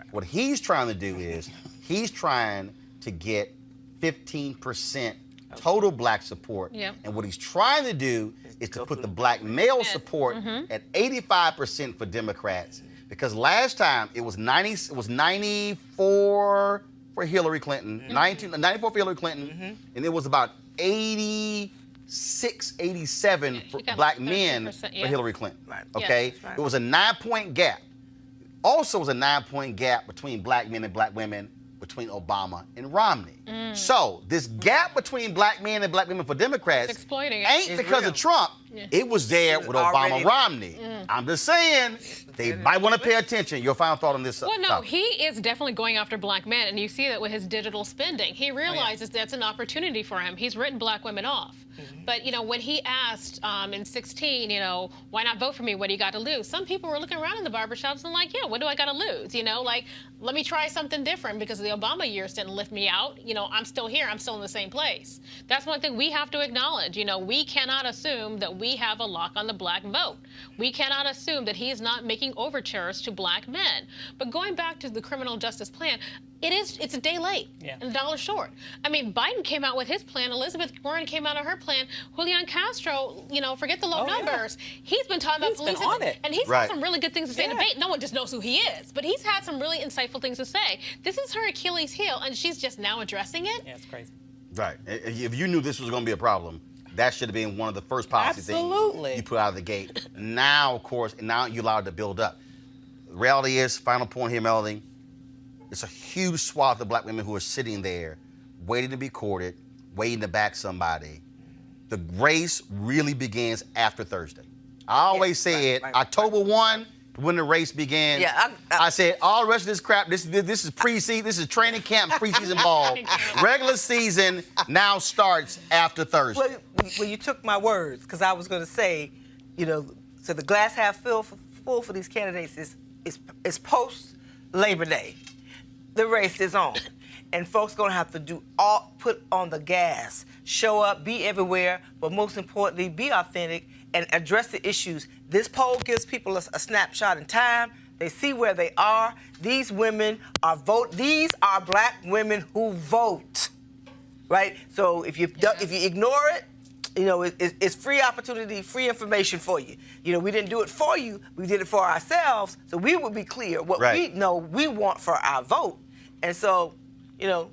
what he's trying to do is he's trying to get 15% total black support, and what he's trying to do is to put the black male support at 85% for Democrats, because last time it was 94 for Hillary Clinton, 94 for Hillary Clinton, and it was about 86 687 for got black like men 13%, for yeah. Hillary Clinton. Right. Okay, that's right. it was a 9-point gap. Also, was a 9-point gap between black men and black women between Obama and Romney. So this gap between black men and black women for Democrats It's exploiting it. ain't It's because real. of Trump. It was there was with already Obama Romney. I'm just saying they might want to pay attention. Your final thought on this? Well, no, topic. he is definitely going after black men, and you see that with his digital spending. He realizes that's an opportunity for him. He's written black women off. But, you know, when he asked in 16, you know, why not vote for me? What do you got to lose? Some people were looking around in the barbershops and like, yeah, what do I got to lose? You know, like, let me try something different because the Obama years didn't lift me out. You know, I'm still here. I'm still in the same place. That's one thing we have to acknowledge. You know, we cannot assume that we have a lock on the black vote. We cannot assume that he is not making overtures to black men. But going back to the criminal justice plan, it's a day late and a dollar short. I mean, Biden came out with his plan. Elizabeth Warren came out of her plan. Julian Castro, you know, forget the low numbers. He's been talking about He's been on it. and he's had some really good things to say in debate. No one just knows who he is, but he's had some really insightful things to say. This is her Achilles heel, and she's just now addressing it. Yeah, it's crazy. Right. If you knew this was going to be a problem, that should have been one of the first policy Absolutely. things you put out of the gate. Now, of course, now you're allowed to build up. The reality is, final point here, Melody, it's a huge swath of black women who are sitting there waiting to be courted, waiting to back somebody. The race really begins after Thursday. I always said October 1, when the race began, I said all the rest of this crap, this is preseason, this is training camp, preseason ball. Regular season now starts after Thursday. Well, you took my words, because I was going to say, you know, so the glass half full for these candidates is post Labor Day. The race is on, and folks gonna have to put on the gas, show up, be everywhere, but most importantly, be authentic and address the issues. This poll gives people a snapshot in time. They see where they are. These women are These are black women who vote, right? So if you ignore it, you know, it's free opportunity, free information for you. You know, we didn't do it for you, we did it for ourselves, so we would be clear what we know we want for our vote. And so, you know,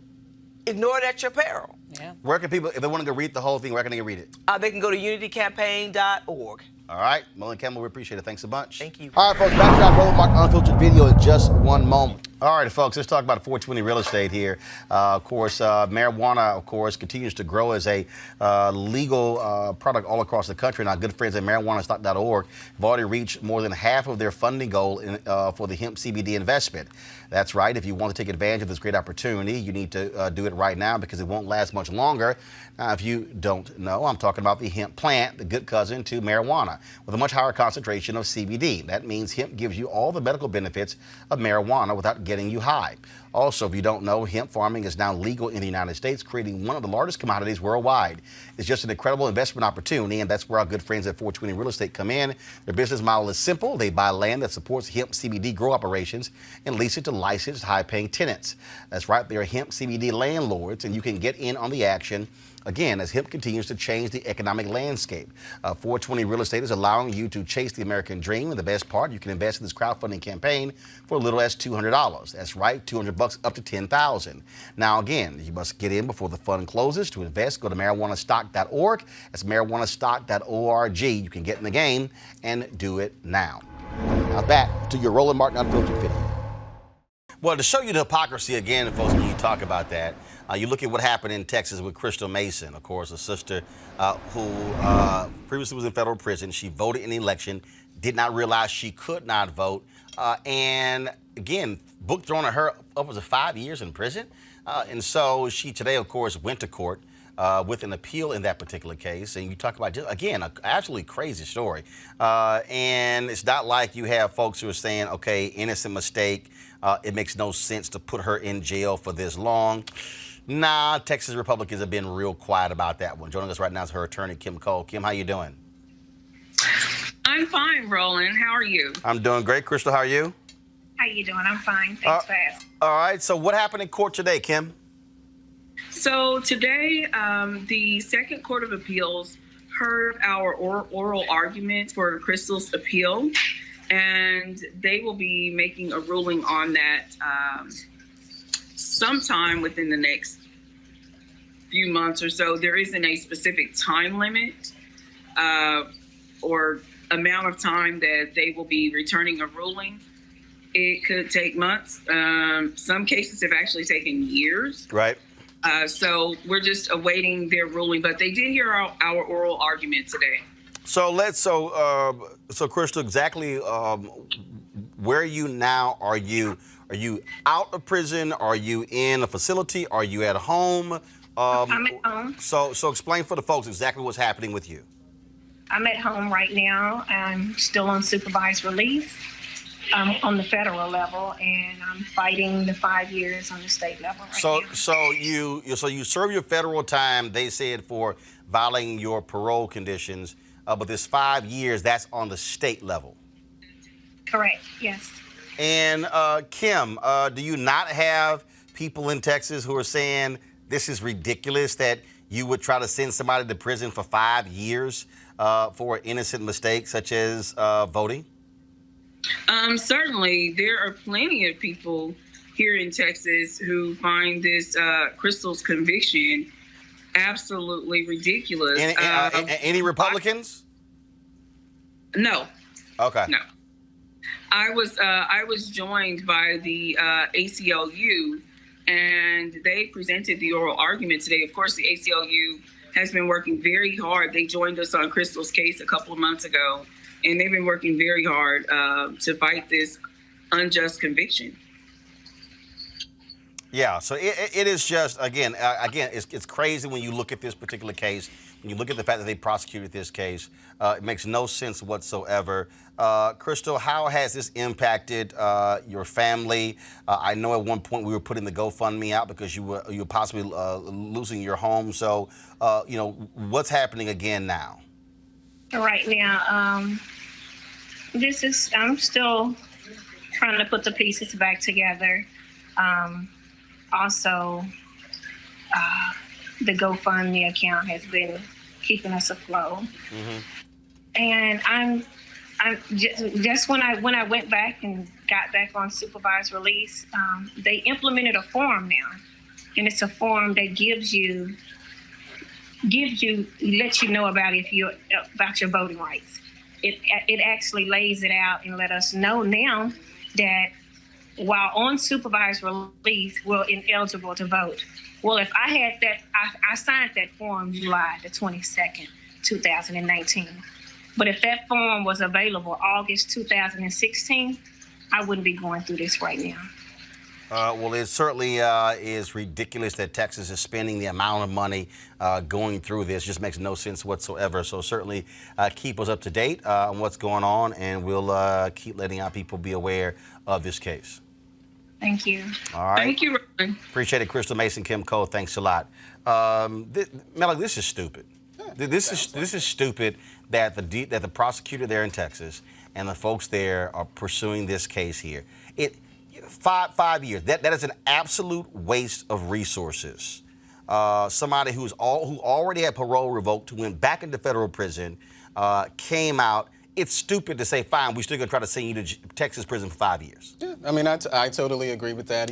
ignore it at your peril. Yeah. Where can people, if they want to go read the whole thing, where can they read it? They can go to unitycampaign.org. All right, Melanie Campbell, we appreciate it. Thanks a bunch. Thank you. All right, folks, back to our Roland Martin Unfiltered video in just one moment. All right, folks, let's talk about 420 real estate here. Of course, marijuana, of course, continues to grow as a legal product all across the country. And our good friends at marijuanastock.org have already reached more than half of their funding goal for the hemp CBD investment. That's right. If you want to take advantage of this great opportunity, you need to do it right now because it won't last much longer. Now, if you don't know, I'm talking about the hemp plant, the good cousin to marijuana, with a much higher concentration of CBD. That means hemp gives you all the medical benefits of marijuana without getting you high. Also, if you don't know, hemp farming is now legal in the United States, creating one of the largest commodities worldwide. It's just an incredible investment opportunity, and that's where our good friends at 420 Real Estate come in. Their business model is simple. They buy land that supports hemp CBD grow operations and lease it to licensed, high-paying tenants. That's right, they're hemp CBD landlords, and you can get in on the action. Again, as hemp continues to change the economic landscape, 420 Real Estate is allowing you to chase the American dream. And the best part, you can invest in this crowdfunding campaign for as little as $200. That's right, $200 up to $10,000. Now, again, you must get in before the fund closes. To invest, go to marijuanastock.org. That's marijuanastock.org. You can get in the game and do it now. Now back to your Roland Martin Unfiltered video. Well, to show you the hypocrisy again, folks, when you talk about that, you look at what happened in Texas with Crystal Mason, of course, a sister who previously was in federal prison. She voted in the election, did not realize she could not vote, and again, book thrown at her upwards of 5 years in prison. And so she today, of course, went to court with an appeal in that particular case. And you talk about, just, again, an absolutely crazy story. And it's not like you have folks who are saying, okay, innocent mistake. It makes no sense to put her in jail for this long. Nah, Texas Republicans have been real quiet about that one. Joining us right now is her attorney, Kim Cole. Kim, how you doing? I'm fine, Roland. How are you? I'm doing great. Crystal, how are you? How you doing? I'm fine. Thanks for asking. All right. So what happened in court today, Kim? So today, the Second Court of Appeals heard our oral argument for Crystal's appeal, and they will be making a ruling on that sometime within the next few months or so. There isn't a specific time limit or amount of time that they will be returning a ruling. It could take months. Some cases have actually taken years. Right. So we're just awaiting their ruling, but they did hear our oral argument today. So so Crystal, exactly where are you now? Are you out of prison? Are you in a facility? Are you at home? I'm at home. So explain for the folks exactly what's happening with you. I'm at home right now. I'm still on supervised release on the federal level, and I'm fighting the 5 years on the state level right now. So you serve your federal time, they said, for violating your parole conditions, but this 5 years, that's on the state level. Correct, yes. And Kim, do you not have people in Texas who are saying this is ridiculous that you would try to send somebody to prison for 5 years for an innocent mistake such as voting? Certainly, there are plenty of people here in Texas who find this Crystal's conviction absolutely ridiculous. Any Republicans? No. Okay. No. I was joined by the ACLU, and they presented the oral argument today. Of course, the ACLU has been working very hard. They joined us on Crystal's case a couple of months ago, and they've been working very hard to fight this unjust conviction. Yeah, so it is just, again, it's crazy when you look at this particular case, when you look at the fact that they prosecuted this case. It makes no sense whatsoever. Crystal, how has this impacted your family? I know at one point we were putting the GoFundMe out because you were possibly losing your home. So, what's happening again now? Right now, I'm still trying to put the pieces back together. Also, the GoFundMe account has been keeping us afloat. Mm-hmm. And I'm just when I went back and got back on supervised release, they implemented a form now, and it's a form that lets you know about your voting rights. It actually lays it out and let us know now that while on supervised release, we're ineligible to vote. Well, if I had that, I signed that form July the 22nd, 2019. But if that form was available August 2016, I wouldn't be going through this right now. Well, it certainly is ridiculous that Texas is spending the amount of money going through this. Just makes no sense whatsoever. So certainly keep us up to date on what's going on, and we'll keep letting our people be aware of this case. Thank you. All right. Thank you, Roland. Appreciate it, Crystal Mason, Kim Cole. Thanks a lot. Melody, this is stupid. This is stupid that the prosecutor there in Texas and the folks there are pursuing this case here. 5 years. That is an absolute waste of resources. Somebody who already had parole revoked, who went back into federal prison, came out. It's stupid to say, fine, we're still going to try to send you to Texas prison for 5 years. Yeah, I mean, I totally agree with that.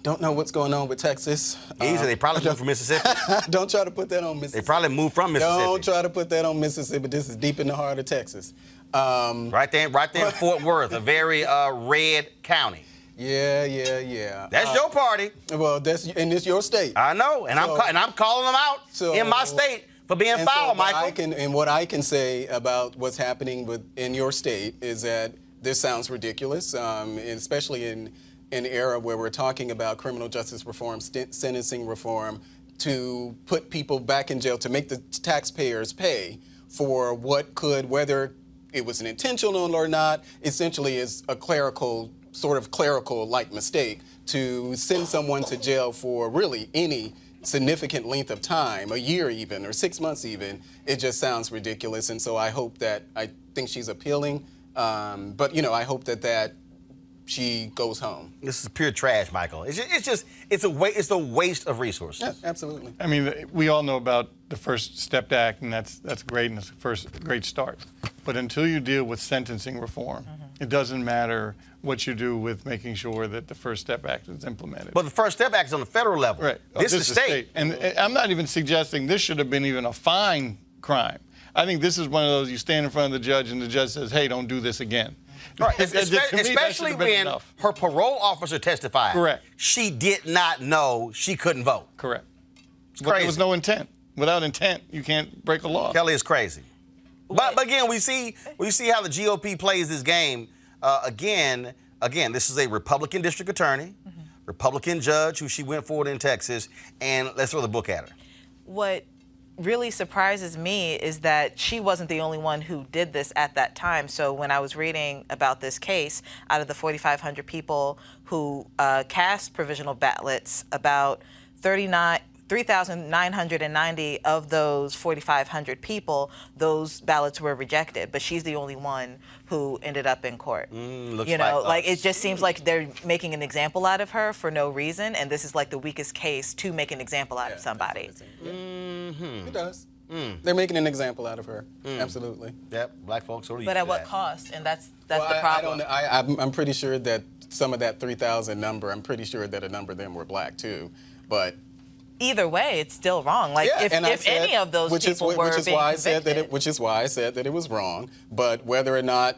Don't know what's going on with Texas. Easy, they probably moved from Mississippi. Don't try to put that on Mississippi. They probably moved from Mississippi. Don't try to put that on Mississippi. This is deep in the heart of Texas. Right there in Fort Worth, a very red county. Yeah. That's your party. Well, it's your state. I know, and I'm calling them out in my state for being foul, Michael. What I can say about what's happening in your state is that this sounds ridiculous, especially in an era where we're talking about criminal justice reform, sentencing reform, to put people back in jail, to make the taxpayers pay for whether it was an intentional or not, essentially is a clerical-like mistake to send someone to jail for really any significant length of time, a year even, or 6 months even. It just sounds ridiculous. And so I think she's appealing, but I hope that she goes home. This is pure trash, Michael. It's a waste of resources. Yeah, absolutely. I mean, we all know about the First Step Act, and that's great, and it's a great start. But until you deal with sentencing reform, It doesn't matter what you do with making sure that the First Step Act is implemented. But the First Step Act is on the federal level. Right. This is state. And I'm not even suggesting this should have been even a fine crime. I think this is one of those you stand in front of the judge and the judge says, hey, don't do this again. Right. To me, that should Especially have been when enough. her parole officer testified. Correct. She did not know she couldn't vote. Correct. It's But crazy. there was no intent. Without intent, you can't break a law. Kelly is crazy. But again, we see how the GOP plays this game. Again, this is a Republican district attorney, Republican judge who she went forward in Texas, and let's throw the book at her. What really surprises me is that she wasn't the only one who did this at that time. So when I was reading about this case, out of the 4,500 people who cast provisional ballots, about 3,990 of those 4,500 people, those ballots were rejected. But she's the only one who ended up in court. Looks You know, like it just seems like they're making an example out of her for no reason, and this is like the weakest case to make an example out of somebody. It does. They're making an example out of her. Absolutely. Yep, black folks are But at what cost? And that's the problem. I'm pretty sure that some of that 3,000 number, I'm pretty sure that a number of them were black too. But either way, it's still wrong. Like if any of those people were being convicted. Which is why I said that it was wrong. But whether or not,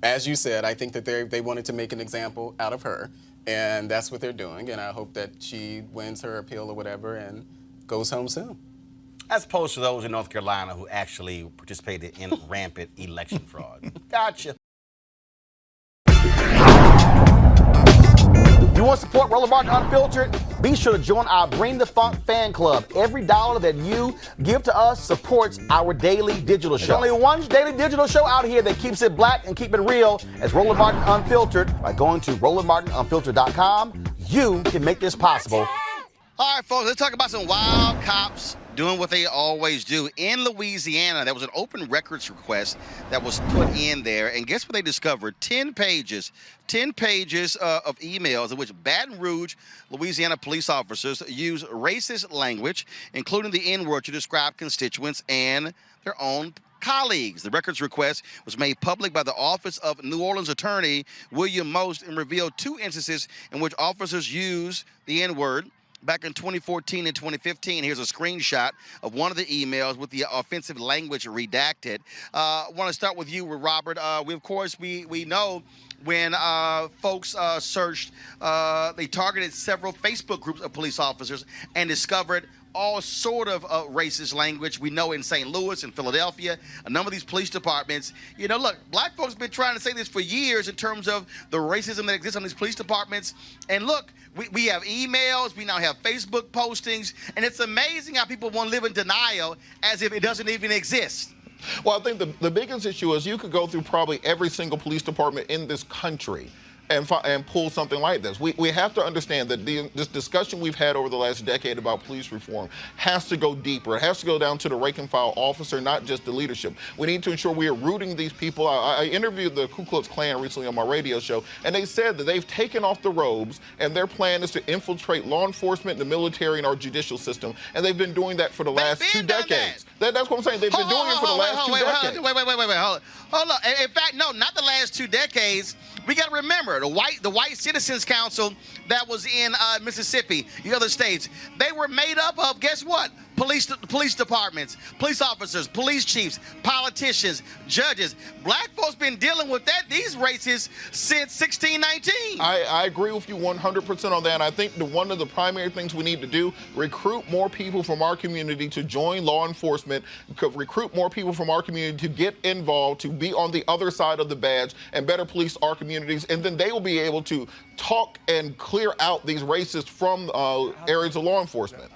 as you said, I think that they wanted to make an example out of her, and that's what they're doing. And I hope that she wins her appeal or whatever and goes home soon. As opposed to those in North Carolina who actually participated in rampant election fraud. Gotcha. You want to support Roland Martin Unfiltered? Be sure to join our Bring the Funk fan club. Every dollar that you give to us supports our daily digital show. There's only one daily digital show out here that keeps it black and keep it real as Roland Martin Unfiltered. By going to RolandMartinUnfiltered.com, you can make this possible. All right, folks, let's talk about some wild cops doing what they always do. In Louisiana, there was an open records request that was put in there, and guess what they discovered? 10 pages of emails in which Baton Rouge, Louisiana police officers use racist language, including the N-word, to describe constituents and their own colleagues. The records request was made public by the Office of New Orleans Attorney William Most and revealed 2 instances in which officers used the N-word back in 2014 and 2015. Here's a screenshot of one of the emails with the offensive language redacted. I want to start with you, Robert. We know when folks searched, they targeted several Facebook groups of police officers and discovered all sort of racist language. We know in St. Louis and Philadelphia, a number of these police departments, look, black folks have been trying to say this for years in terms of the racism that exists on these police departments. And look, we have emails, we now have Facebook postings, and it's amazing how people want to live in denial as if it doesn't even exist. Well, I think the biggest issue is you could go through probably every single police department in this country and pull something like this. We have to understand that this discussion we've had over the last decade about police reform has to go deeper. It has to go down to the rank and file officer, not just the leadership. We need to ensure we are rooting these people. I interviewed the Ku Klux Klan recently on my radio show, and they said that they've taken off the robes, and their plan is to infiltrate law enforcement, the military, and our judicial system. And they've been doing that for the last 2 decades. That's what I'm saying. They've been doing it for the last 2 decades. Hold on. In fact, no, not the last 2 decades. We got to remember, the White Citizens Council that was in Mississippi, the other states, they were made up of, guess what? Police departments, police officers, police chiefs, politicians, judges. Black folks been dealing with these races since 1619. I agree with you 100% on that. And I think one of the primary things we need to do, recruit more people from our community to join law enforcement, recruit more people from our community to get involved, to be on the other side of the badge and better police our communities. And then they will be able to talk and clear out these racists from areas of law enforcement.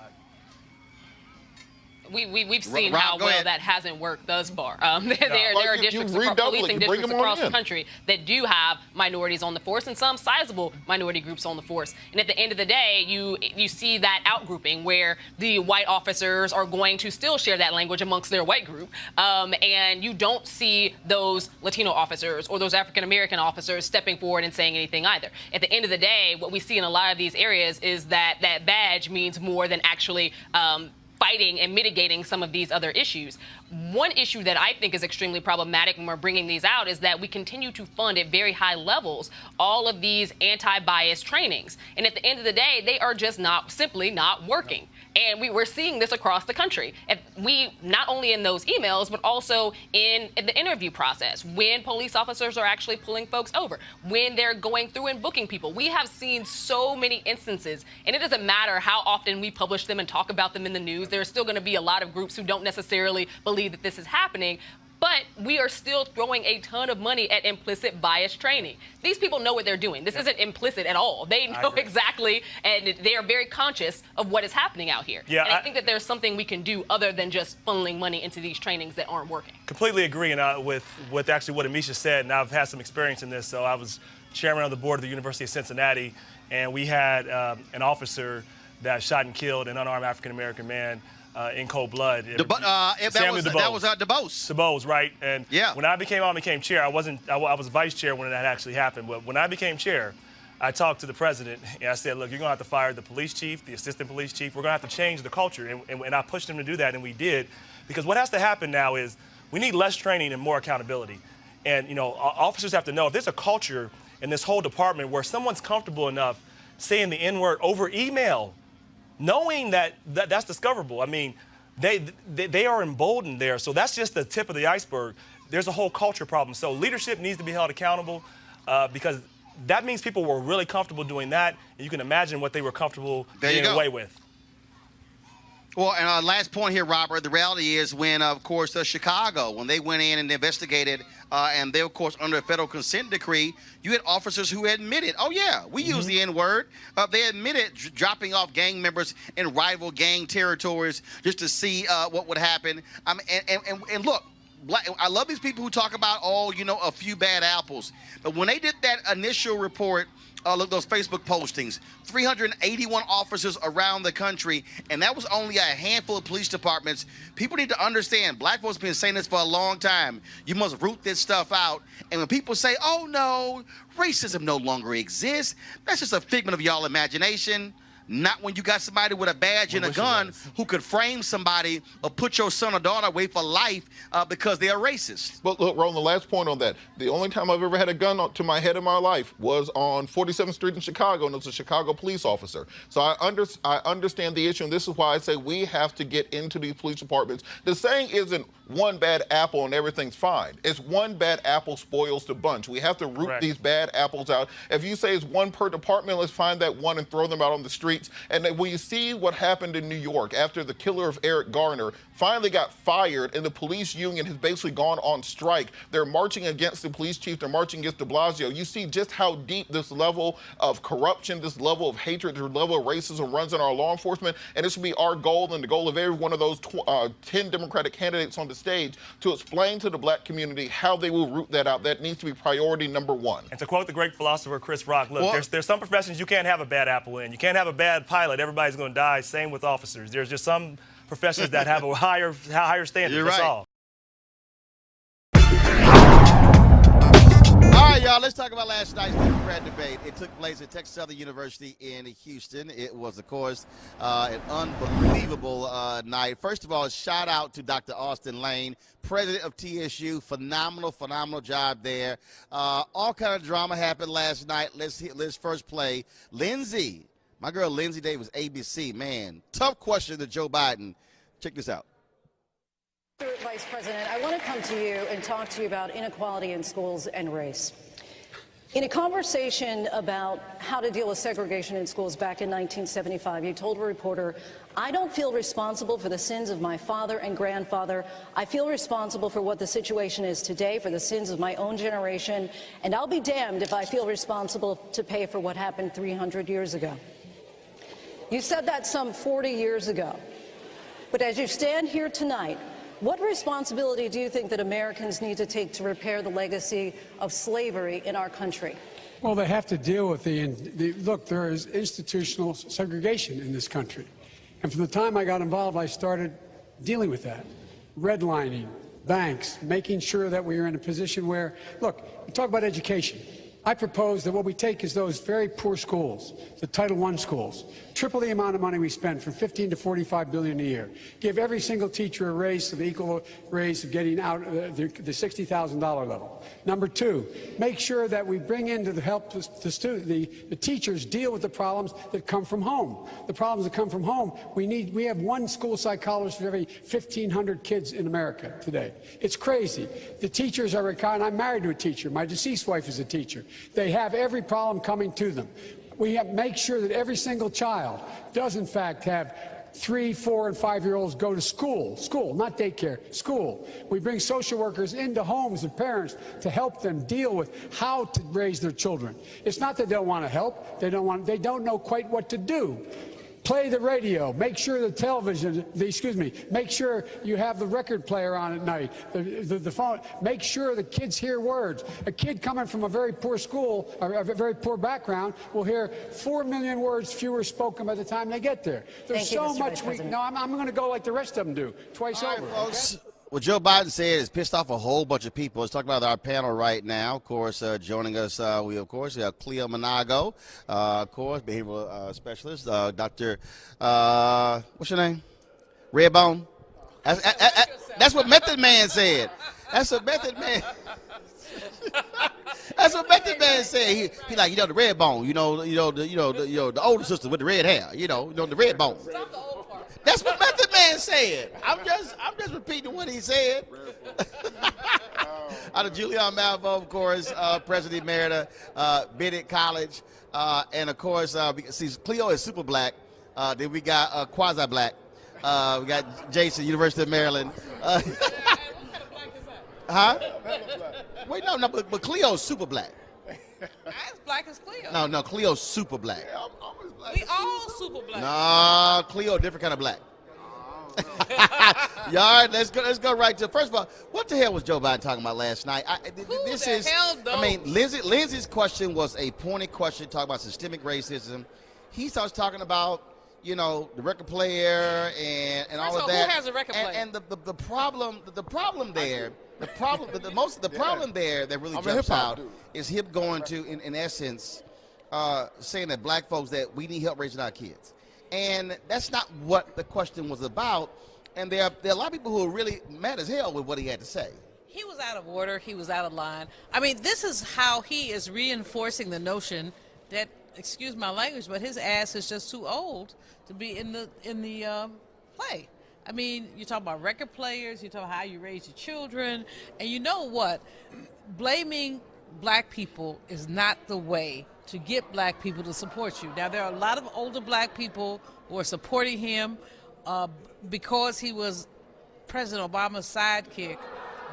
We've seen how well that hasn't worked thus far. There are districts, policing districts across the country that do have minorities on the force and some sizable minority groups on the force. And at the end of the day, you see that outgrouping where the white officers are going to still share that language amongst their white group. And you don't see those Latino officers or those African-American officers stepping forward and saying anything either. At the end of the day, what we see in a lot of these areas is that that badge means more than actually fighting and mitigating some of these other issues. One issue that I think is extremely problematic when we're bringing these out is that we continue to fund at very high levels all of these anti-bias trainings. And at the end of the day, they are just simply not working. And we're seeing this across the country. And we, not only in those emails, but also in the interview process, when police officers are actually pulling folks over, when they're going through and booking people. We have seen so many instances, and it doesn't matter how often we publish them and talk about them in the news. There's still going to be a lot of groups who don't necessarily believe that this is happening. But we are still throwing a ton of money at implicit bias training. These people know what they're doing. This isn't implicit at all. They know exactly, and they are very conscious of what is happening out here. Yeah, and I think that there's something we can do other than just funneling money into these trainings that aren't working. Completely agree, and with actually what Amisha said, and I've had some experience in this. So I was chairman of the board of the University of Cincinnati, and we had an officer that shot and killed an unarmed African-American man in cold blood. That was DuBose, right? And when I became chair, I was vice chair when that actually happened. But when I became chair, I talked to the president and I said, look, you're going to have to fire the police chief, the assistant police chief. We're going to have to change the culture. And I pushed him to do that, and we did. Because what has to happen now is we need less training and more accountability. And, you know, officers have to know if there's a culture in this whole department where someone's comfortable enough saying the N-word over email, knowing that that's discoverable. I mean, they are emboldened there. So that's just the tip of the iceberg. There's a whole culture problem. So leadership needs to be held accountable because that means people were really comfortable doing that. And you can imagine what they were comfortable getting away with. Well, and last point here, Robert, the reality is when, of course, Chicago, when they went in and investigated, and they, of course, under a federal consent decree, you had officers who admitted, oh, yeah, we use the N-word. They admitted dropping off gang members in rival gang territories just to see what would happen. And look, I love these people who talk about, oh, you know, a few bad apples. But when they did that initial report, look, those Facebook postings, 381 officers around the country, and that was only a handful of police departments. People need to understand, black folks have been saying this for a long time. You must root this stuff out. And when people say, oh, no, racism no longer exists, that's just a figment of y'all imagination. Not when you got somebody with a badge and a gun who could frame somebody or put your son or daughter away for life because they are racist. But look, Roland, the last point on that. The only time I've ever had a gun to my head in my life was on 47th Street in Chicago, and it was a Chicago police officer. So I understand the issue, and this is why I say we have to get into these police departments. The saying isn't one bad apple and everything's fine. It's one bad apple spoils the bunch. We have to root these bad apples out. If you say it's one per department, let's find that one and throw them out on the streets. And then when you see what happened in New York after the killer of Eric Garner finally got fired and the police union has basically gone on strike, they're marching against the police chief, they're marching against de Blasio. You see just how deep this level of corruption, this level of hatred, this level of racism runs in our law enforcement. And this should be our goal and the goal of every one of those 10 Democratic candidates on the stage to explain to the black community how they will root that out. That needs to be priority number one. And to quote the great philosopher Chris Rock, look, there's some professions you can't have a bad apple in. You can't have a bad pilot. Everybody's going to die. Same with officers. There's just some professions that have a higher standard. You're That's right. all. All right, y'all, let's talk about last night's Democrat debate. It took place at Texas Southern University in Houston. It was, of course, an unbelievable night. First of all, shout out to Dr. Austin Lane, president of TSU. Phenomenal job there. All kind of drama happened last night. Let's first play Lindsay. My girl Lindsay Davis, ABC. Man, tough question to Joe Biden. Check this out. Vice President, I want to come to you and talk to you about inequality in schools and race. In a conversation about how to deal with segregation in schools back in 1975, you told a reporter, I don't feel responsible for the sins of my father and grandfather. I feel responsible for what the situation is today, for the sins of my own generation, and I'll be damned if I feel responsible to pay for what happened 300 years ago. You said that some 40 years ago. But as you stand here tonight, what responsibility do you think that Americans need to take to repair the legacy of slavery in our country? Well, they have to deal with look, there is institutional segregation in this country. And from the time I got involved, I started dealing with that. Redlining, banks, making sure that we are in a position where, look, we talk about education. I propose that what we take is those very poor schools, the Title I schools, triple the amount of money we spend from $15 to $45 billion a year. Give every single teacher a raise to the equal raise of getting out the $60,000 level. Number two, make sure that we bring in to help the teachers deal with the problems that come from home. The problems that come from home, we have one school psychologist for every 1,500 kids in America today. It's crazy. The teachers are, and I'm married to a teacher. My deceased wife is a teacher. They have every problem coming to them. We have to make sure that every single child does, in fact, have 3-, 4-, and 5-year-olds go to school, not daycare, school. We bring social workers into homes of parents to help them deal with how to raise their children. It's not that they don't want to help. They don't know quite what to do. Play the radio. Make sure the television, make sure you have the record player on at night, the phone. Make sure the kids hear words. A kid coming from a very poor school, or a very poor background, will hear 4 million words fewer spoken by the time they get there. There's so much we. No, I'm going to go like the rest of them do, twice over. Folks. What Joe Biden said has pissed off a whole bunch of people. Let's talk about our panel right now. Of course, joining us, we have Cleo Monago, of course, behavioral specialist. Dr. What's your name? Redbone. That's what Method Man said. That's what Method Man. That's what Method Man said. He like, the Redbone. The older sister with the red hair. The Redbone. That's what Method Man said. I'm just repeating what he said. Out of Julian Malvo, of course, President Emerita, Bennett College, and of course, see, Cleo is super black. Then we got quasi black. We got Jason, University of Maryland. Huh? Wait, no, but Cleo's super black. As black as Cleo. No, Cleo's super black. Yeah, we all super black. Nah, Cleo, different kind of black. Y'all, let's go right to. First of all, what the hell was Joe Biden talking about last night? Lindsay's question was a pointed question, talking about systemic racism. He starts talking about the record player and all of that. Who has a record player? And the problem there. The problem there that really jumps out is him going to, in essence, saying that black folks, that we need help raising our kids. And that's not what the question was about. And there are a lot of people who are really mad as hell with what he had to say. He was out of order. He was out of line. I mean, this is how he is reinforcing the notion that, excuse my language, but his ass is just too old to be in the play. I mean, you talk about record players, you talk about how you raise your children, and you know what? Blaming black people is not the way to get black people to support you. Now, there are a lot of older black people who are supporting him because he was President Obama's sidekick,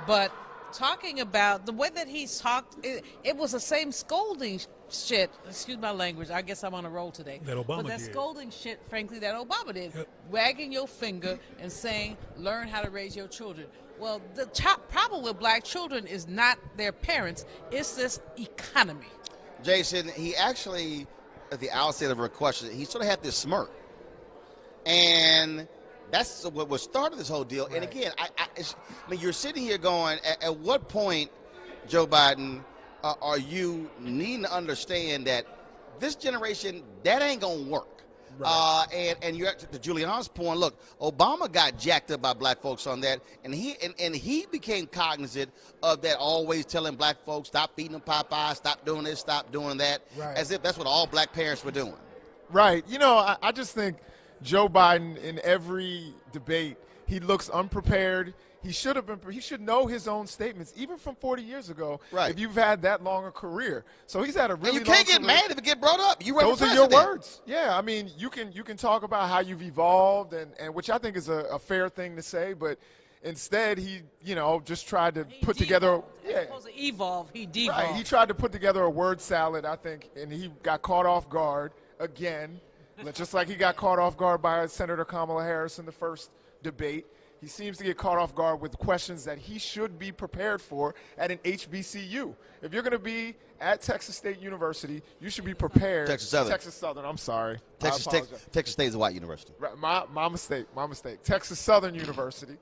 but talking about the way that he's talked, it was the same scolding shit. Excuse my language. I guess I'm on a roll today. That Obama But that did. scolding shit, frankly, that Obama did. Yep. Wagging your finger and saying, learn how to raise your children. Well, the problem with black children is not their parents. It's this economy. Jason, he actually, at the outset of her question, he sort of had this smirk. And that's what started this whole deal. Right. And again, I mean, you're sitting here going, at what point, Joe Biden, are you needing to understand that this generation, that ain't going to work? Right. And you're to Julian's point. Look, Obama got jacked up by black folks on that, and he became cognizant of that, always telling black folks, stop feeding them Popeyes, stop doing this, stop doing that, as if that's what all black parents were doing. Right. I just think Joe Biden, in every debate, he looks unprepared. He should know his own statements, even from 40 years ago. Right. If you've had that long a career, so he's had a really. And you can't get mad if it get brought up. Those are your words. Yeah, I mean, you can talk about how you've evolved, and which I think is a fair thing to say, but instead he just tried to put together. Yeah. Supposed to evolve. He devolved. Right. He tried to put together a word salad, I think, and he got caught off guard again, just like he got caught off guard by Senator Kamala Harris in the first debate. He seems to get caught off guard with questions that he should be prepared for at an HBCU. If you're going to be at Texas State University, you should be prepared. Texas Southern. Texas Southern, I'm sorry. Texas State is a white university. Right, my mistake. Texas Southern University.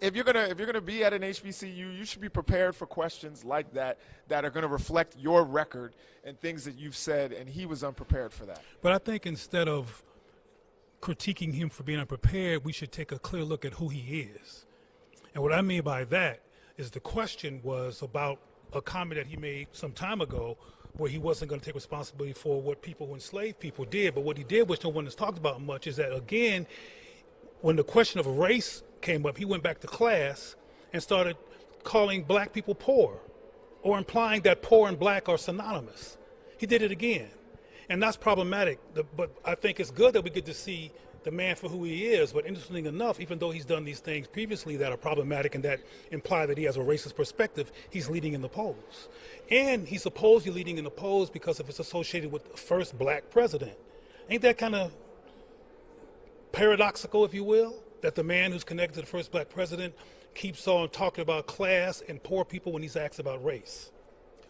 if you're gonna be at an HBCU, you should be prepared for questions like that are gonna reflect your record and things that you've said, and he was unprepared for that. But I think instead of critiquing him for being unprepared, we should take a clear look at who he is. And what I mean by that is the question was about a comment that he made some time ago where he wasn't going to take responsibility for what people who enslaved people did. But what he did, which no one has talked about much, is that, again, when the question of race came up, he went back to class and started calling black people poor or implying that poor and black are synonymous. He did it again. And that's problematic. But I think it's good that we get to see the man for who he is. But interestingly enough, even though he's done these things previously that are problematic and that imply that he has a racist perspective, he's leading in the polls. And he's supposedly leading in the polls because of it's associated with the first black president. Ain't that kind of paradoxical, if you will, that the man who's connected to the first black president keeps on talking about class and poor people when he's asked about race?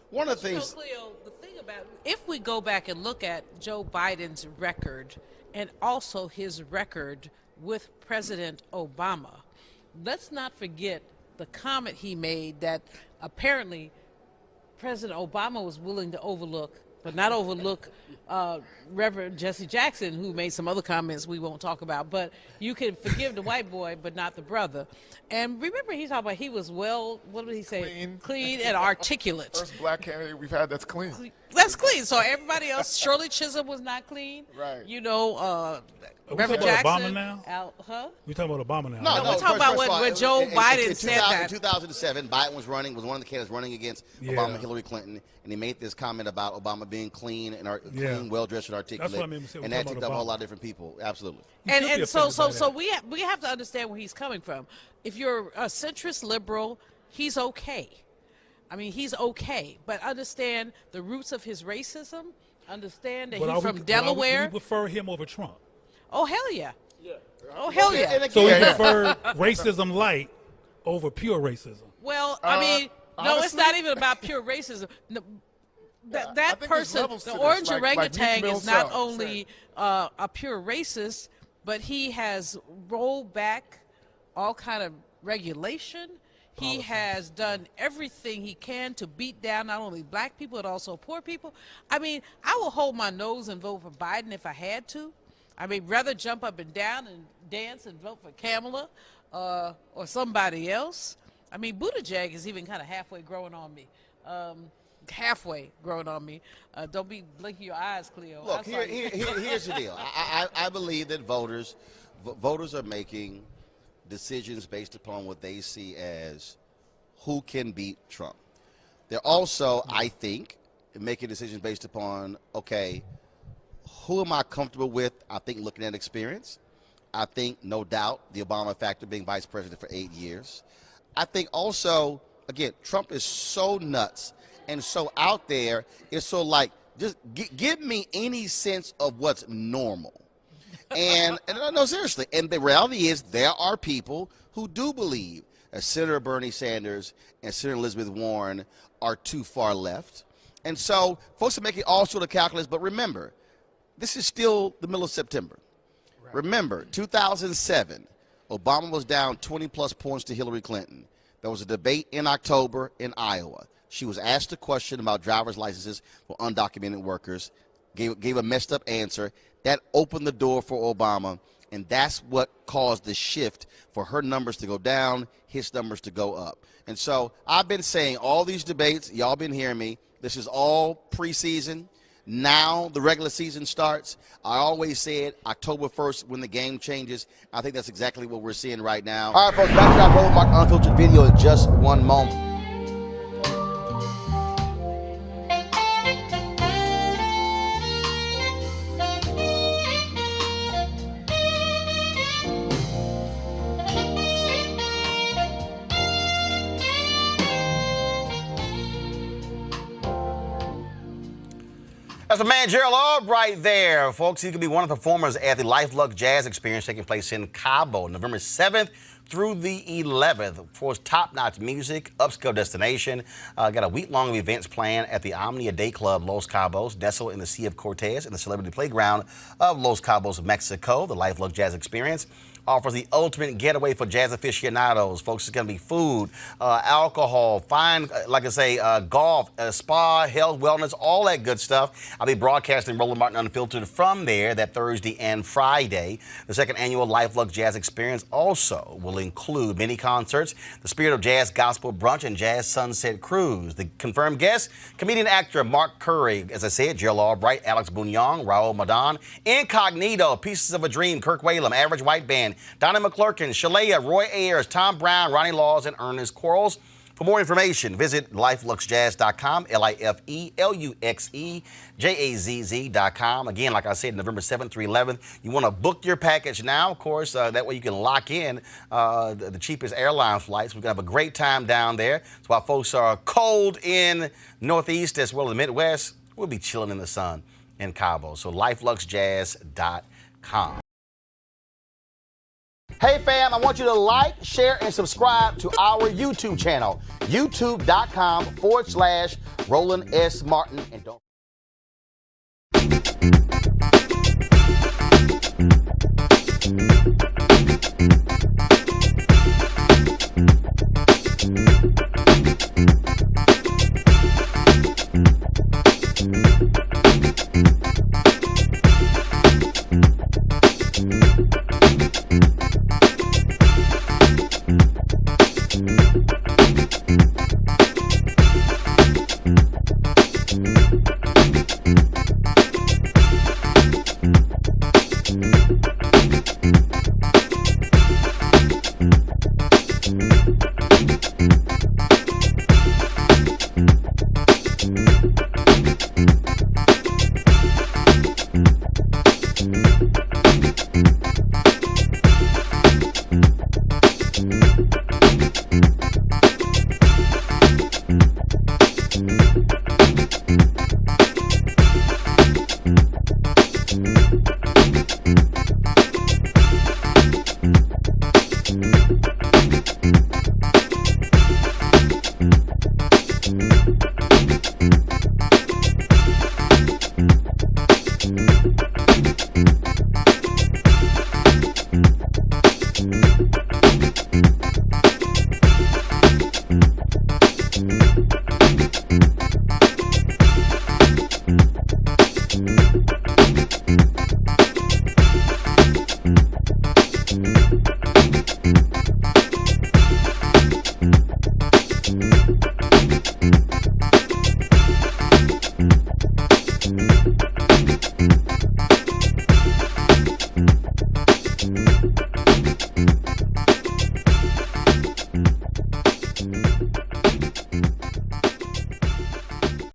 One of the things, Cleo, the thing about, if we go back and look at Joe Biden's record and also his record with President Obama, let's not forget the comment he made that apparently President Obama was willing to overlook, but not overlook Reverend Jesse Jackson, who made some other comments we won't talk about. But you can forgive the white boy, but not the brother. And remember, he talked about he was what did he say? Clean and articulate. First black candidate we've had that's clean. That's clean. So everybody else, Shirley Chisholm was not clean. Right. You know, talking Reverend about Jackson. Obama now? We talking about Obama now? No, we're talking about when Joe Biden said that. In 2007, Biden was one of the candidates running against Obama and Hillary Clinton, and he made this comment about Obama being clean and clean, well-dressed and articulate. That's what I mean to say. And that ticked off a whole lot of different people. Absolutely. And so we have to understand where he's coming from. If you're a centrist liberal, he's okay. I mean, he's okay. But understand the roots of his racism. Understand that he's from Delaware. We prefer him over Trump. Oh, hell yeah. Oh, hell yeah. So we prefer racism light over pure racism. Well, I mean, no, it's not even about pure racism. No, that person, the orange orangutan, is not only a pure racist, but he has rolled back all kind of regulation. He has done everything he can to beat down not only black people, but also poor people. I mean, I will hold my nose and vote for Biden if I had to. I mean, rather jump up and down and dance and vote for Kamala or somebody else. I mean, Buttigieg is even kind of halfway growing on me. Don't be blinking your eyes, Cleo. Look, here's the deal. I believe that voters are making decisions based upon what they see as who can beat Trump. They're also, I think, making decisions based upon, okay, who am I comfortable with? I think looking at experience. I think, no doubt, the Obama factor, being vice president for 8 years. I think also, again, Trump is so nuts and so out there. It's so like, just give me any sense of what's normal. And no, seriously. And the reality is there are people who do believe that Senator Bernie Sanders and Senator Elizabeth Warren are too far left. And so folks are making all sort of calculus. But remember, this is still the middle of September. Right. Remember, 2007, Obama was down 20-plus points to Hillary Clinton. There was a debate in October in Iowa. She was asked a question about driver's licenses for undocumented workers, gave a messed up answer. That opened the door for Obama, and that's what caused the shift for her numbers to go down, his numbers to go up. And so I've been saying all these debates, y'all been hearing me, this is all preseason. Now the regular season starts. I always said October 1st when the game changes. I think that's exactly what we're seeing right now. All right, folks, back to our Roland Mark Unfiltered video in just one moment. That's the man Gerald Albright there, folks. He's going to be one of the performers at the Luxe Jazz Experience taking place in Cabo, November 7th through the 11th. For his top-notch music, upscale destination. Got a week-long of events planned at the Omnia Day Club, Los Cabos, nestled in the Sea of Cortez and the celebrity playground of Los Cabos, Mexico, the Luxe Jazz Experience. offers the ultimate getaway for jazz aficionados. Folks, it's going to be food, alcohol, fine, like I say, golf, spa, health, wellness, all that good stuff. I'll be broadcasting Roland Martin Unfiltered from there that Thursday and Friday. The second annual Life Luxe Jazz Experience also will include many concerts, the Spirit of Jazz Gospel Brunch, and Jazz Sunset Cruise. The confirmed guests, comedian actor Mark Curry, as I said, Gerald Albright, Alex Bouillon, Raul Madan, Incognito, Pieces of a Dream, Kirk Whalum, Average White Band, Donnie McClurkin, Shalea, Roy Ayers, Tom Brown, Ronnie Laws, and Ernest Quarles. For more information, visit lifeluxejazz.com, LIFELUXEJAZZ.com. Again, like I said, November 7th through 11th. You want to book your package now, of course. That way you can lock in the cheapest airline flights. We're going to have a great time down there. So while folks are cold in Northeast as well as the Midwest, we'll be chilling in the sun in Cabo. So lifeluxejazz.com. Hey fam, I want you to like, share, and subscribe to our YouTube channel, youtube.com/Roland S. Martin. And don't